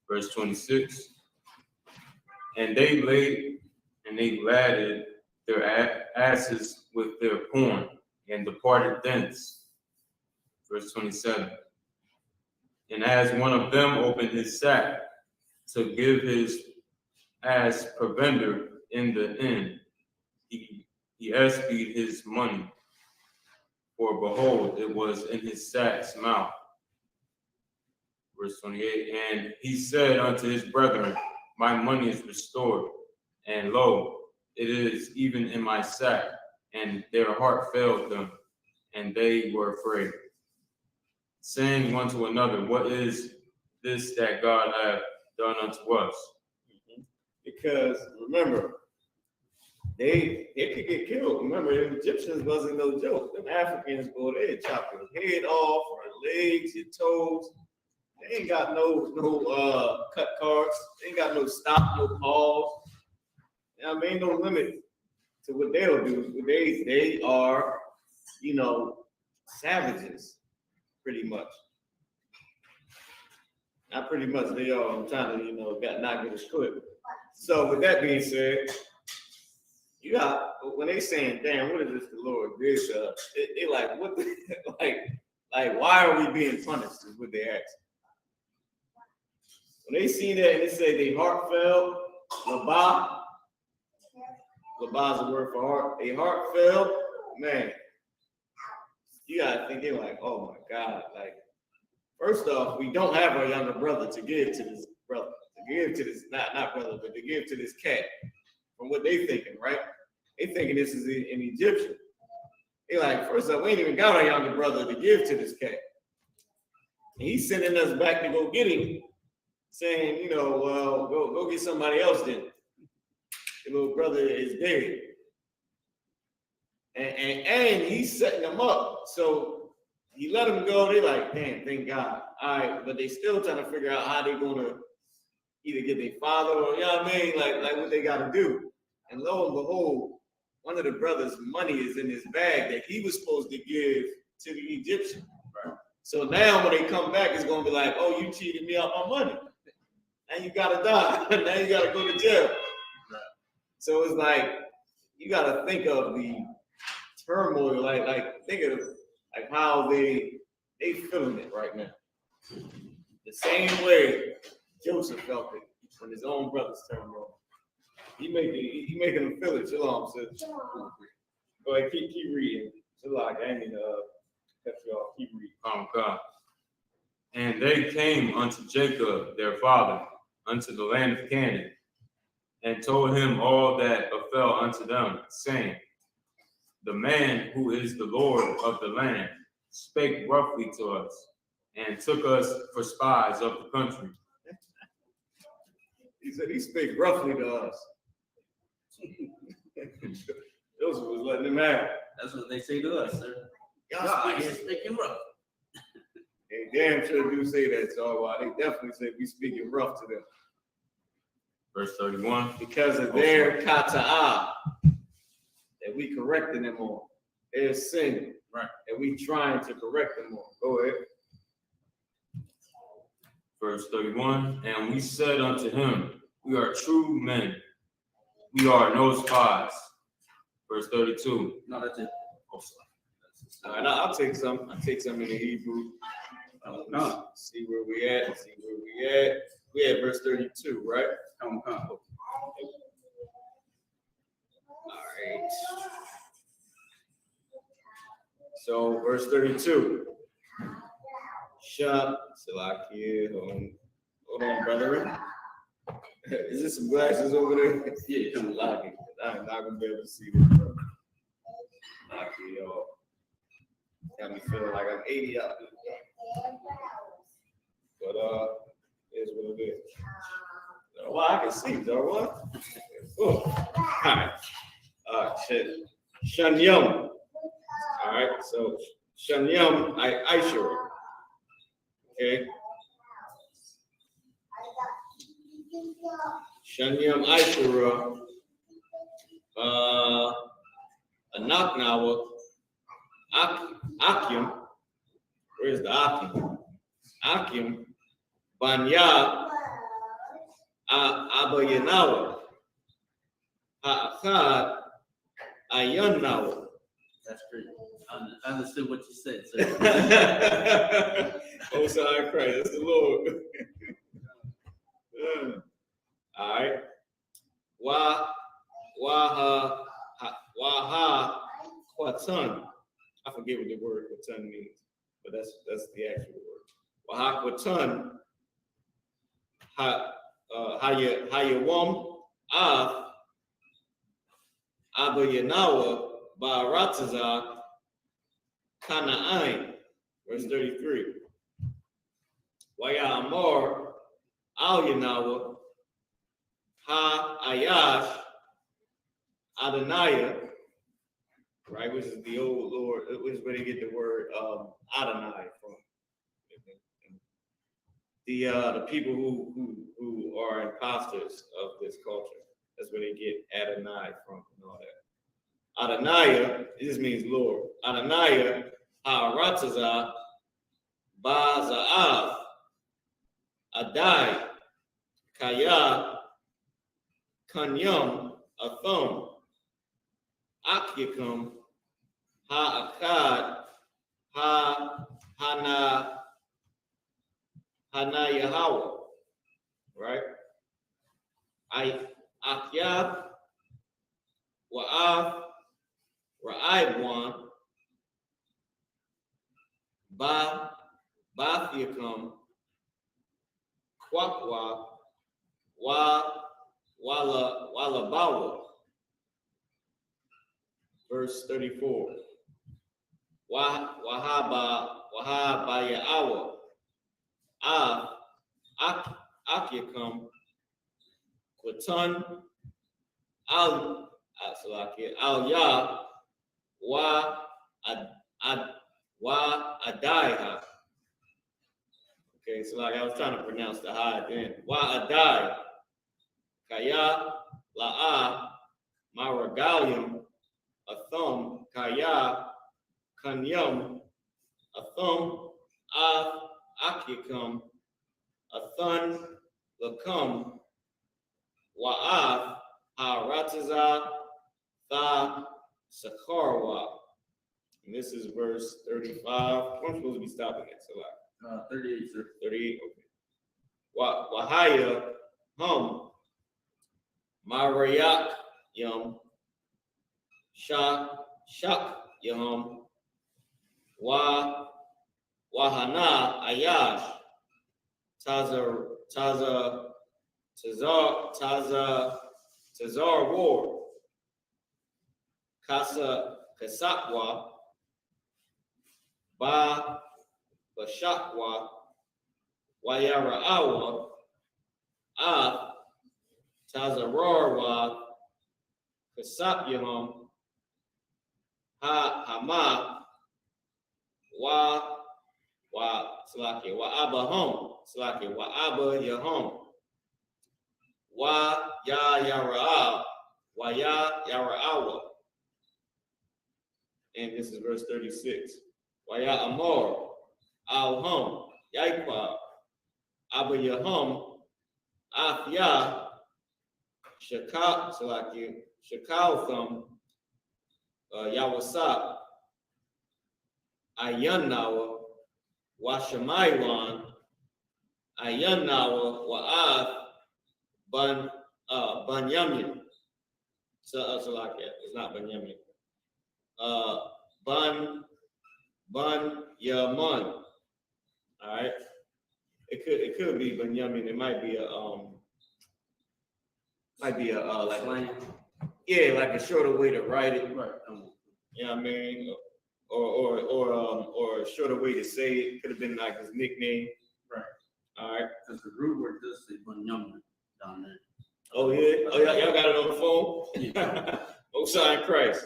Verse 26. And they laded their asses with their corn and departed thence. Verse 27. And as one of them opened his sack to give his ass provender in the inn, he espied his money, for behold, it was in his sack's mouth. Verse 28. And he said unto his brethren, my money is restored, and lo, it is even in my sack. And their heart failed them, and they were afraid, saying one to another, what is this that God hath done unto us? Because remember, they could get killed. Remember, the Egyptians wasn't no joke. Them Africans, boy, they chop your head off, your legs, your toes. They ain't got no cut cards. They ain't got no stop, no pause. I mean, no limit to what they'll do. They are, savages, pretty much. Not pretty much. They are. I'm trying to, not get a script. So with that being said, you got when they saying, "Damn, what is this the Lord did?" They like, what? Like, why are we being punished? Is what they ask. When they see that and they say they heart fell, labah is a word for heart. A heart fell, man. You gotta think they're like, oh my God. Like, first off, we don't have a younger brother to give to this brother, to give to this not brother, but to give to this cat. From what they thinking, right? They thinking this is an Egyptian. They like, first off, we ain't even got a younger brother to give to this cat. And he's sending us back to go get him, saying, well, go get somebody else then. Your little brother is dead. And he's setting them up. So he let them go. They like, damn, thank God. All right, but they still trying to figure out how they're gonna either get their father or like what they gotta do. And lo and behold, one of the brothers' money is in his bag that he was supposed to give to the Egyptian. Right. So now when they come back, it's gonna be like, oh, you cheated me out my money. Now you gotta die. Now you gotta go to jail. Right. So it's like you gotta think of the turmoil, like think of like how they feeling it right now. The same way Joseph felt it when his own brothers turned on. He making them feel it. Shalom, sis. Go ahead, keep reading. Shalom, I mean, cut you off. Keep reading. God. And they came unto Jacob, their father, unto the land of Canaan, and told him all that befell unto them, saying, the man who is the Lord of the land spake roughly to us, and took us for spies of the country. He said he spake roughly to us. Joseph was letting him out. That's what they say to us, sir. Y'all speaking rough. They damn sure do say that, so they definitely say we speaking rough to them. Verse 31. Because of their kata'ah that we correcting them on. there's sin. Right. And we trying to correct them all. Go ahead. Verse 31, and we said unto him, we are true men. We are no spies. Verse 32. No, that's it. All right, now I'll take some. I'll take some in the Hebrew. No. See where we at. We at verse 32, right? Come. All right. So verse 32. Shut. Salakia. Hold on, brethren. Is there some glasses over there? Yeah, come Salakia. I'm not gonna be able to see this, bro. Salakia, y'all. Got me feeling like I'm 80 out there. But is what it is. Well, I can see, though. What? Oh, all right. Shanyam. All right, so Shanyam Aishura. Okay. Shanyam Aishura. Anaknawa. Akim. Where's the Akim? Akim. Banya. Abayanawa. Ha'achad. Ayanawa. That's great. I understood what you said, sir. Oh, sorry, Christ. That's the Lord. All right. Waha Kwatan. I forget what the word Kwatan means, but that's the actual word. Waha Kwatan. Hayawam Av Abayanawa Barataza Kana'ain, verse 33. Waya Amor Al Yanawa Ha Ayash Adonai, right, which is the old Lord, which is where they get the word Adonai from. The people who are imposters of this culture. That's where they get Adonai from and all that. Adonai, it just means Lord. Adonai, Ha'arataza, Ba'za'av, Adai, Kaya, Kanyam, Athom, Akyakum, Ha'akad, Hana Yahweh, right? Akyab, Wa'af, Ra'aibwan, Bathiakum, Kwakwa, Walabawa. Verse 34. Wahabayaawa. Akyakum, Kwatan, Al Ya, Wa Adaiha. Okay, so like I was trying to pronounce the high then. Wa Adai, Kaya, La'a, Maragalium, Athum, Kaya, Kanyum, Athum, Akyakum, Athun, Lakum, Wa'af, Ha'rataza, Tha, Sakharwa. And this is verse 35. I'm supposed to be stopping at, so like 38, sir. 38, okay. Wahaya, Marayak, Yum, Shak, Yum, Wahana, Ayash, Tazar War, Kasakwa, Bashakwa, Wayaraawa, Tazararwa, Kasapyahum, Hama, Abahum, Abba Yahum, Yaraawa, Yaraawa. And this is verse 36. Waya Amor, Al Hum, Yaikwa, Abba Yahum, Afya, Shakal Yawasap, Ayanawa, Washamaywan, Ayanawa, Wa'ath, Banyamin. Salakia, it's not Banyamin. Ban Yaman. All right. It could be Banyamin. It might be a like yeah, like a shorter way to write it. Right. You know what I mean? Or a shorter way to say it. Could have been like his nickname. Right. All right. Because the root word does say Bunyamin down there. Oh yeah. Oh y'all got it on the phone. Oh, sign Christ.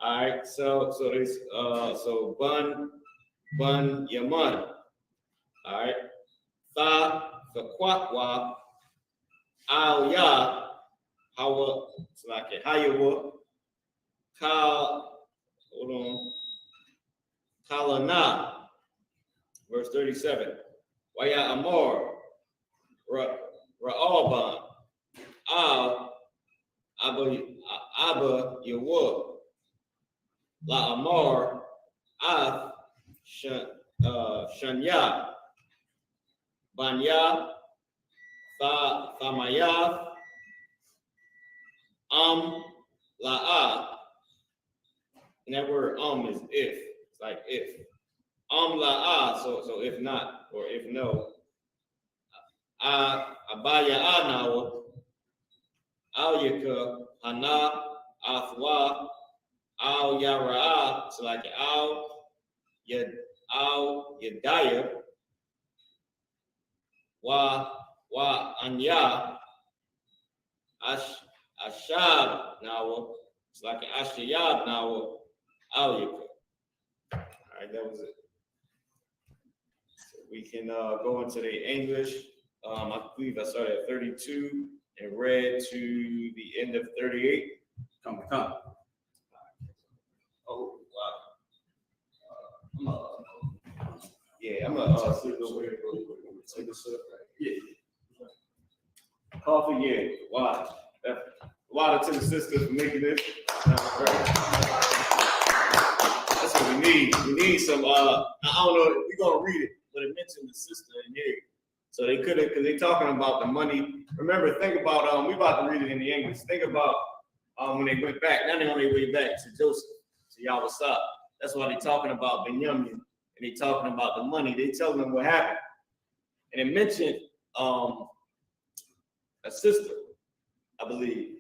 All right. So this so Bun Yaman. All right. Tha Fakwatwa Al Ya Hawa Slake Hayawa Kal hold on Kalana verse 37. Waya Amor Ra'alban Al Abba Yawa La Amor Ath Shanya Banya Thamaya La'a. And that word is if. It's like if. La'a, so if not, or if no. Abaya Anawa, Al-Yaka, Hana, Athwa, Al-Yara'a, so like Al-Yadaya, Wa Anya, Ashab Nawa, it's like Ashayab Nawa, Al-Yaka. All right, that was it. So we can go into the English. I believe I started at 32 and read to the end of 38. Come. Oh, wow. I'm gonna sit over here real quick. I'm gonna take this up. Yeah. Coffee, yeah. Wow. Water to the sisters for making this. That's what we need. We need some, I don't know, we're gonna read it, but it mentioned the sister in here. So they couldn't, because they're talking about the money. Remember, think about, we about to read it in the English. Think about when they went back, now they're on their way back to Joseph, to Yawasap. That's why they're talking about Benjamin, and they're talking about the money. They telling them what happened. And it mentioned a sister, I believe.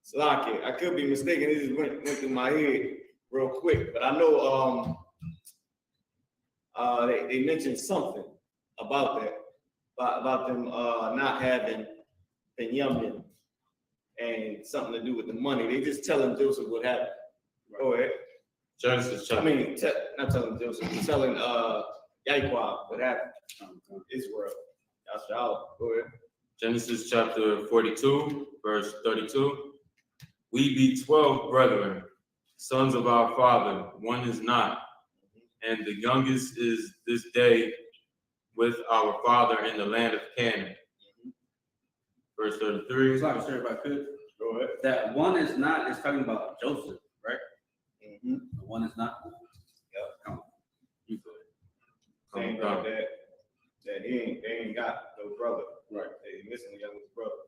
Salaki, I could be mistaken. It just went through my head real quick, but I know they mentioned something about that, about them not having Benjamin and something to do with the money. They just telling Joseph what happened. Go ahead. Genesis chapter. Not telling Joseph, telling Yaquab what happened. Israel. Yashal. Go ahead. Genesis chapter 42, verse 32. We be 12 brethren, sons of our father, one is not, and the youngest is this day with our father in the land of Canaan. Verse 33. It's like I said, if I could. Go ahead. That one is not is talking about Joseph, right? Mm-hmm. The one is not. Yep. Come on. You go ahead. Saying about that they ain't got no brother. Right. They missing the youngest brother.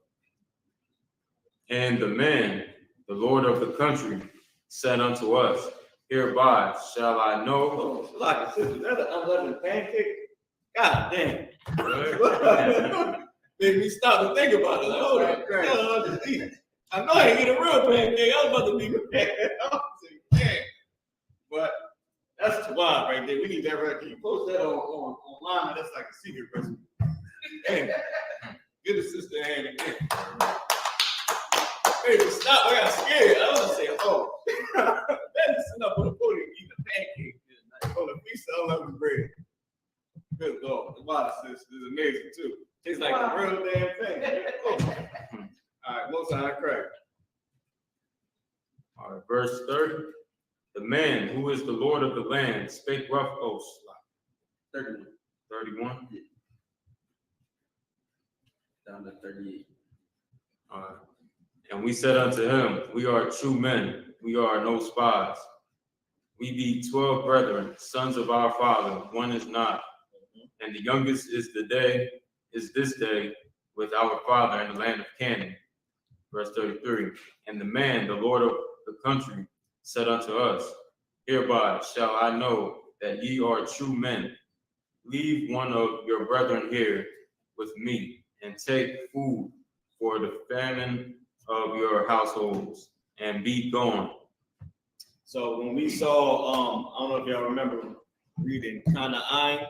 And the man, the Lord of the country, said unto us, hereby shall I know. Oh, like a sister, that's an unleavened pancake. God damn. Made me stop and think about it. Like, oh, that crap. I know I ain't get a real pancake. I was about to be a pancake. I was like, damn. But that's wild right there. We need that right. Can you post that online? That's like a secret recipe. Damn. Get the sister hand again. Hey, stop. I got scared. I was gonna say, oh, that's just enough on the podium eating a pancake on a piece of unleavened bread. Good Lord. The water sis is amazing too. Tastes like a real damn thing. Oh. All right, most high crack. All right, verse 30. The man who is the Lord of the land spake rough oaths. 31. 31. Down to 38. All right. And we said unto him, we are true men, we are no spies. We be 12 brethren, sons of our father, one is not. And the youngest is this day with our father in the land of Canaan. Verse 33. And the man, the Lord of the country, said unto us, hereby shall I know that ye are true men. Leave one of your brethren here with me, and take food for the famine of your households, and be gone. So when we saw, I don't know if y'all remember reading Canaan,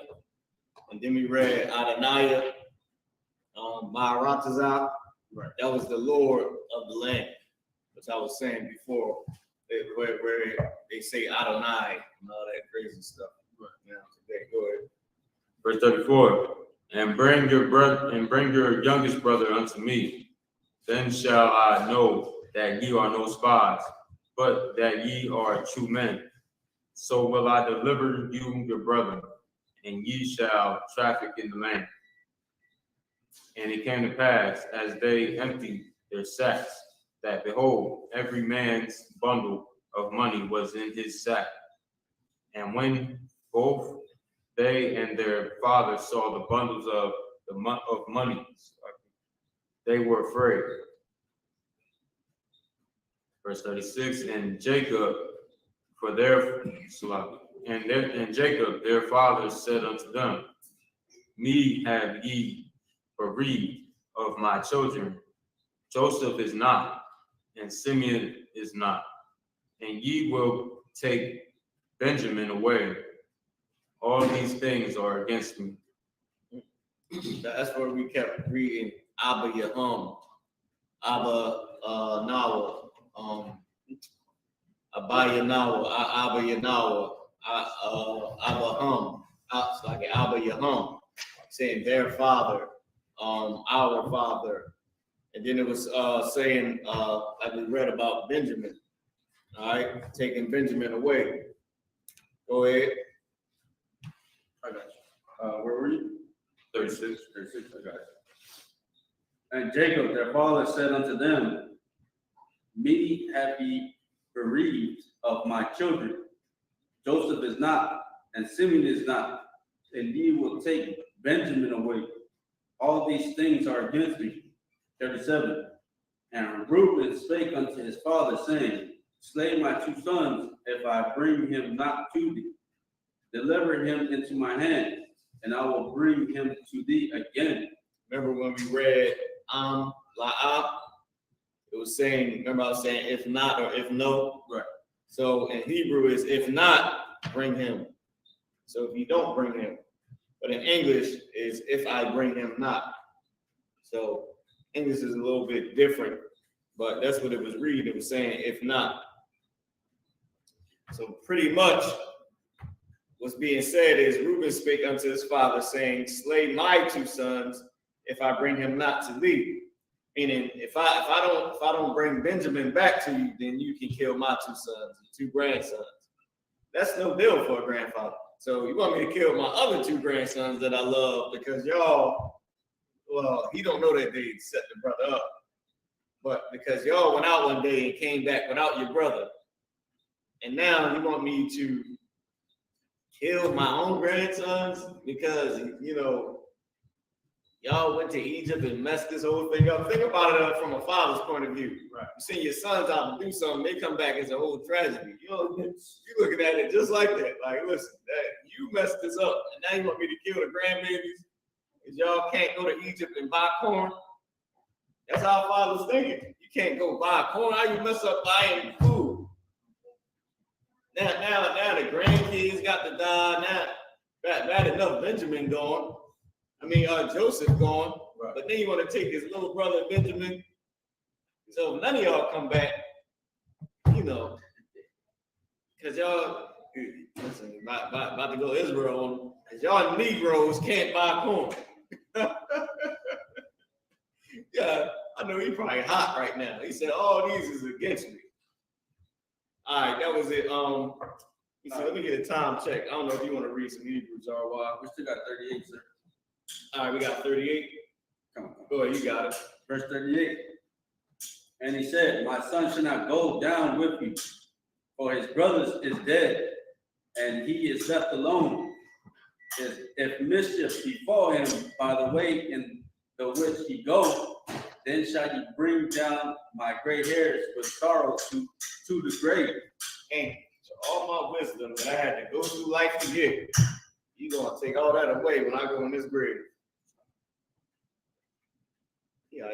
and then we read Adonai, Maharatazah. Right. That was the Lord of the land, which I was saying before, where they say Adonai and all that crazy stuff. Right. Now today, go ahead. Verse 34. And bring your youngest brother unto me. Then shall I know that ye are no spies, but that ye are true men. So will I deliver you your brother, and ye shall traffic in the land. And it came to pass, as they emptied their sacks, that behold, every man's bundle of money was in his sack. And when both they and their father saw the bundles of money, they were afraid. Verse 36. And Jacob, Jacob their father said unto them, me have ye bereaved of my children. Joseph is not, and Simeon is not, and ye will take Benjamin away. All these things are against me. That's where we kept reading Abba Yahum, Abba Nawa, Abba Yanawa, Abba Yanawa, Abba Hum, it's like Abba Yahum, saying their father, our father. And then it was saying, like we read about Benjamin, all right, taking Benjamin away. Go ahead. I got you. Where were you? 36. 36, I got you. And Jacob, their father, said unto them, me have ye bereaved of my children. Joseph is not, and Simeon is not, and ye will take Benjamin away. All these things are against me. 37. And Reuben spake unto his father, saying, slay my two sons, if I bring him not to thee. Deliver him into my hand, and I will bring him to thee again. Remember when we read La'ah? It was saying, remember I was saying if not or if no? Right. So in Hebrew is if not, bring him. So if you don't bring him. But in English is if I bring him not. So English is a little bit different, but that's what it was reading. It was saying if not. So pretty much what's being said is Reuben spake unto his father, saying, slay my two sons if I bring him not to thee. Meaning, if I don't bring Benjamin back to you, then you can kill my two sons and two grandsons. That's no deal for a grandfather. So you want me to kill my other two grandsons that I love because y'all, well, he don't know that they set the brother up, but because y'all went out one day and came back without your brother, and now you want me to kill my own grandsons because, you know, y'all went to Egypt and messed this whole thing up. Think about it from a father's point of view. Right. You send your sons out to do something, they come back as a whole tragedy. You know, you looking at it just like that. Like, listen, you messed this up, and now you want me to kill the grandbabies because y'all can't go to Egypt and buy corn. That's how fathers thinking. You can't go buy corn. How you mess up buying food? Now the grandkids got to die. Now, bad enough Benjamin gone. I mean, Joseph gone. Right. But then you want to take his little brother Benjamin. So none of y'all come back, you know, because y'all, listen, about to go Israel on them, because y'all Negroes can't buy corn. Yeah, I know he's probably hot right now. He said, all these is against me. All right, that was it. Let me get a time check. I don't know if you want to read some Hebrews or what. We still got 38, sir. All right, we got 38. Come on. Go ahead, you got it. Verse 38. And he said, my son shall not go down with you, for his brother is dead, and he is left alone. If mischief befall him by the way in the which he goes, then shall he bring down my gray hairs with sorrow to the grave. And so all my wisdom that I had to go through life to get, you gonna take all that away when I go in this grave. Yeah,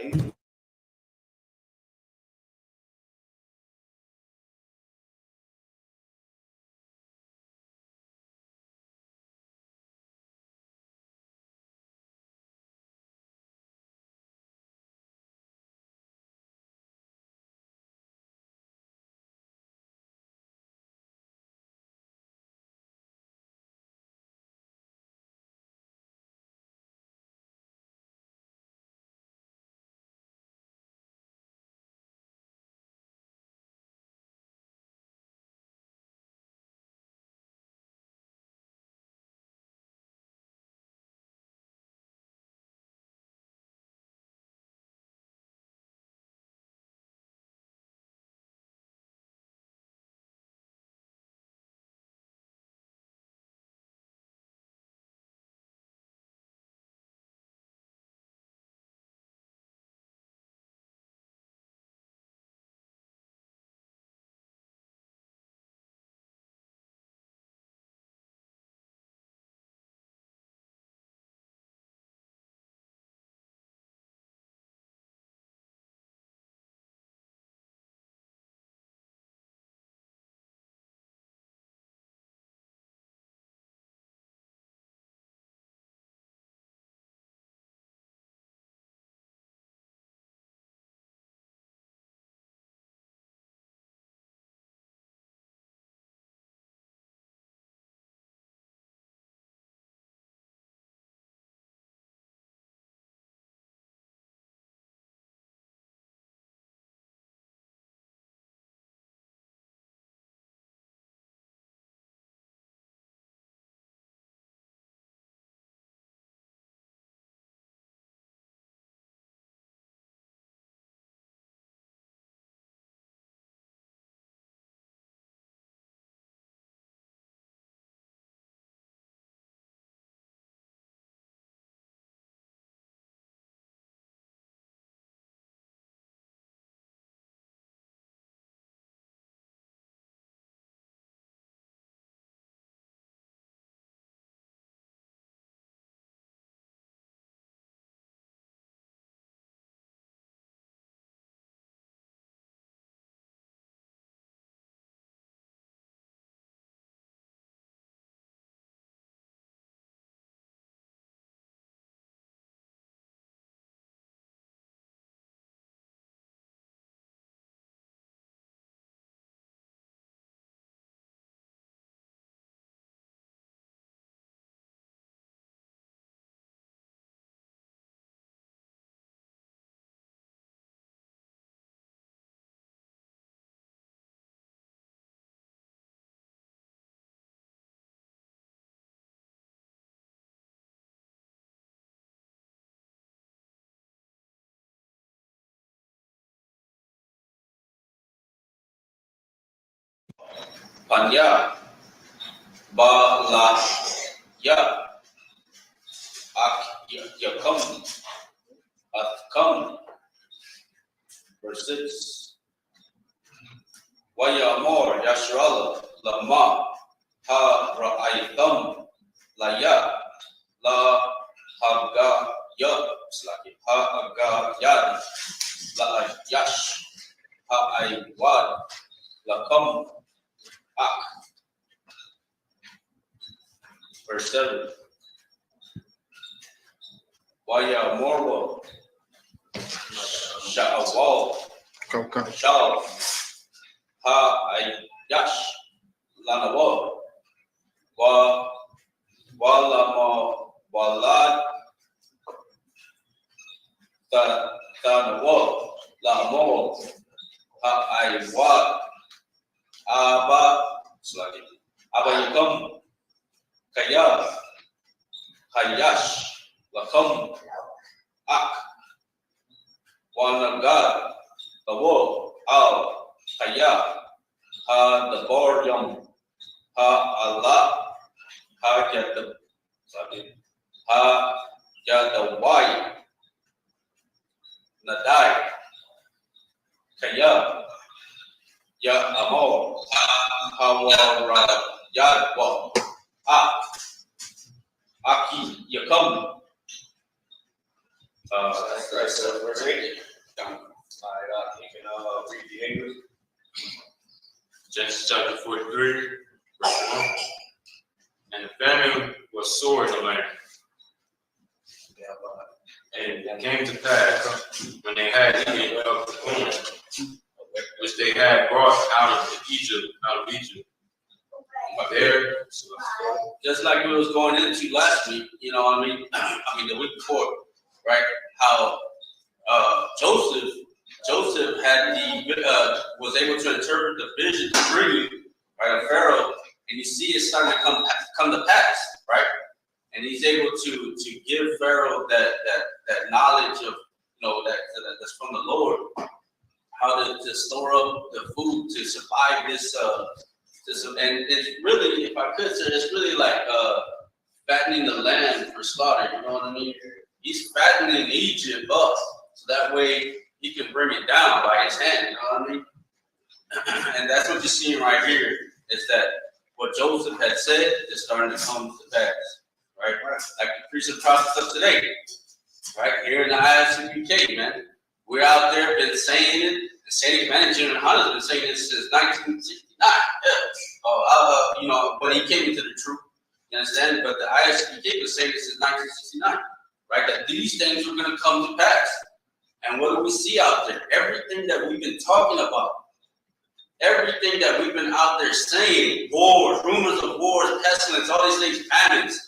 Panya, ba la ya, ak yakam, atkam. Verse 6. Waya amor yashrala lama ha ra'aytam la ya la haga ya selagi ha aga yad la yash ha aywad la kam ak. Verse 7. Waya morwa sha'awal sha'aw ha ay yash lanawa wa walama walad tanawa lamo ha ay wa a Yakam, Kaya, Hayash, Lakam, Ak, Wanagad, Awo, Al, Kaya, Ha the Boryum, Ha Allah, Ha Yadab, Ha Yadawai, Nadai, Kaya, Ya Amo, Hawara, Yadwa, Aki, Yakam. That's right, so verse 8. All right, you can read the English. Genesis chapter 43, verse 1. And the famine was sore in the land. And it came to pass, when they had eaten of the corn, which they had brought out of Egypt. There, Just like we was going into last week, you know what I mean? The week before, right? How Joseph had was able to interpret the vision, the dream, right, of Pharaoh, and you see it starting to come to pass, right? And he's able to give Pharaoh that knowledge of, that's from the Lord, how to store up the food to survive this. And it's really, if I could say, it's really like fattening the land for slaughter. You know what I mean? He's fattening Egypt up, so that way he can bring it down by his hand. You know what I mean? And that's what you're seeing right here, is that what Joseph had said is starting to come to pass, right? Like the priests and prophets of today, right? Here in the ISUPK, man, we're out there been saying it. The State Manager and Hunter's been saying this since 1969. When he came into the truth, you understand? But the ISUPK was saying this since 1969, right? That these things were going to come to pass. And what do we see out there? Everything that we've been talking about, everything that we've been out there saying, wars, rumors of wars, pestilence, all these things, famines,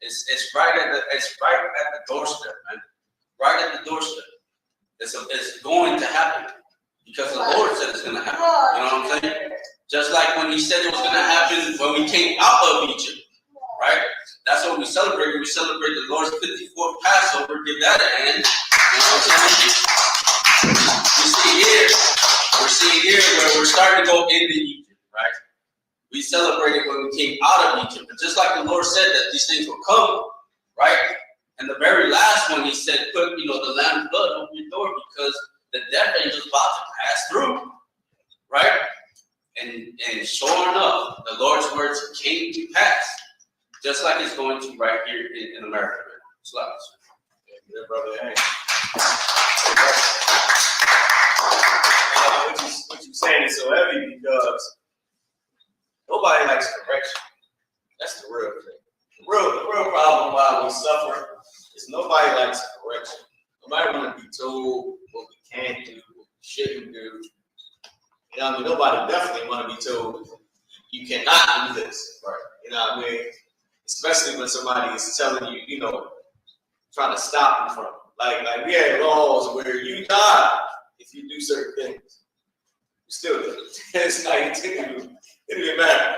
it's right at the doorstep, man. Right at the doorstep. It's going to happen because the Lord said it's going to happen. You know what I'm saying? Just like when he said it was going to happen when we came out of Egypt, right? That's what we celebrate. We celebrate the Lord's 54th Passover. Give that a hand. You know what I'm saying? We're seeing here where we're starting to go into Egypt, right? We celebrated when we came out of Egypt. But just like the Lord said that these things will come, right? And the very last one, he said, put, the lamb's blood over your door because the death angel is about to pass through, right? And sure enough, the Lord's words came to pass, just like it's going to right here in America. Yeah, brother. Hey. What you're saying is so heavy because nobody likes correction. That's the real thing. The real problem why we suffer is nobody likes correction. Nobody want to be told what we can't do, what we shouldn't do. Nobody definitely want to be told you cannot do this, right? Especially when somebody is telling you, trying to stop you from it. Like we had laws where you die if you do certain things. You still do. It's like it didn't even matter.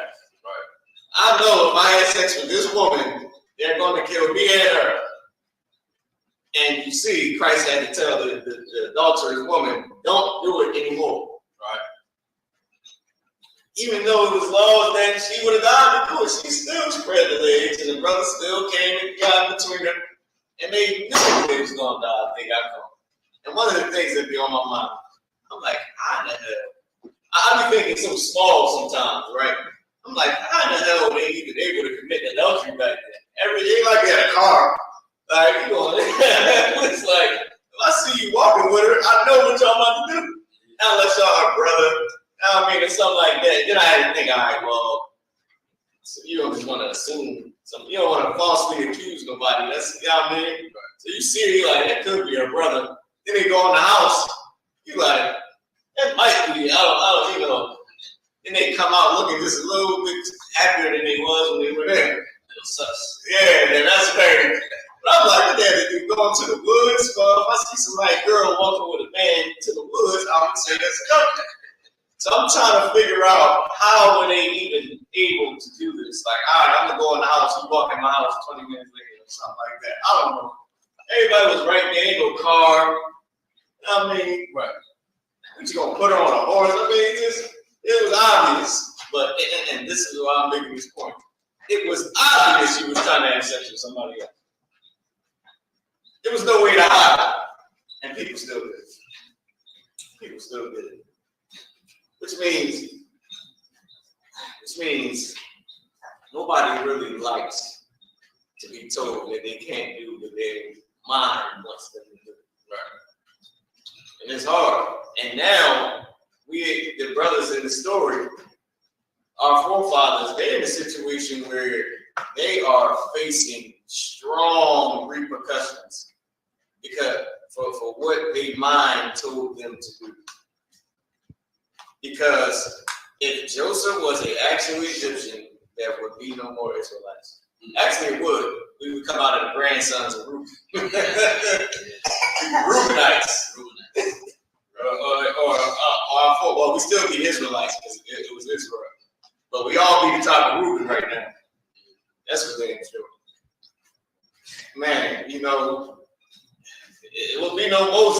Right. I know if I had sex with this woman, they're going to kill me and her. And you see, Christ had to tell the adulterous woman, don't do it anymore. Right? Even though it was laws that she would have died before, she still spread the legs, and the brother still came and got between them, and they knew they was going to die if they got caught. And one of the things that be on my mind, I'm like, how in the hell? I be thinking so small sometimes, right? I'm like, how in the hell were they even able to commit adultery back then? Everything like they had a car. Like, it's like, if I see you walking with her, I know what y'all about to do. Unless y'all are brother. Or something like that. Then I had to think, all right, well, so you don't just want to assume something. You don't want to falsely accuse nobody. That's, So you see, like, that could be her brother. Then they go in the house. You like, that might be, I don't. Then they come out looking just a little bit happier than they was when they were there. Little sus. Yeah, that's very. But I'm like, look at it, dude, going to the woods. Well, if I see somebody, girl, walking with a man to the woods, I would say that's a couple. So I'm trying to figure out how were they even able to do this. Like, all right, I'm gonna go in the house. You walk in my house 20 minutes later or something like that. I don't know. Everybody was right there. Ain't no car. I mean, right. We just gonna put her on a horse. I mean, it was obvious. But and this is why I'm making this point. It was obvious she was trying to have sex with somebody else. There was no way to hide it. And people still did it. People still did it. Which means nobody really likes to be told that they can't do what their mind wants them to do. Right. And it's hard. And now the brothers in the story, our forefathers, they're in a situation where they are facing strong repercussions because for what their mind told them to do. Because if Joseph was an actual Egyptian, there would be no more Israelites. Actually, it would. We would come out of the grandsons of Reuben. Reubenites. Well, we still be Israelites because it was Israel. But we all be the top of Reuben right now. That's what they're doing. Man, you know, it will be no Moses.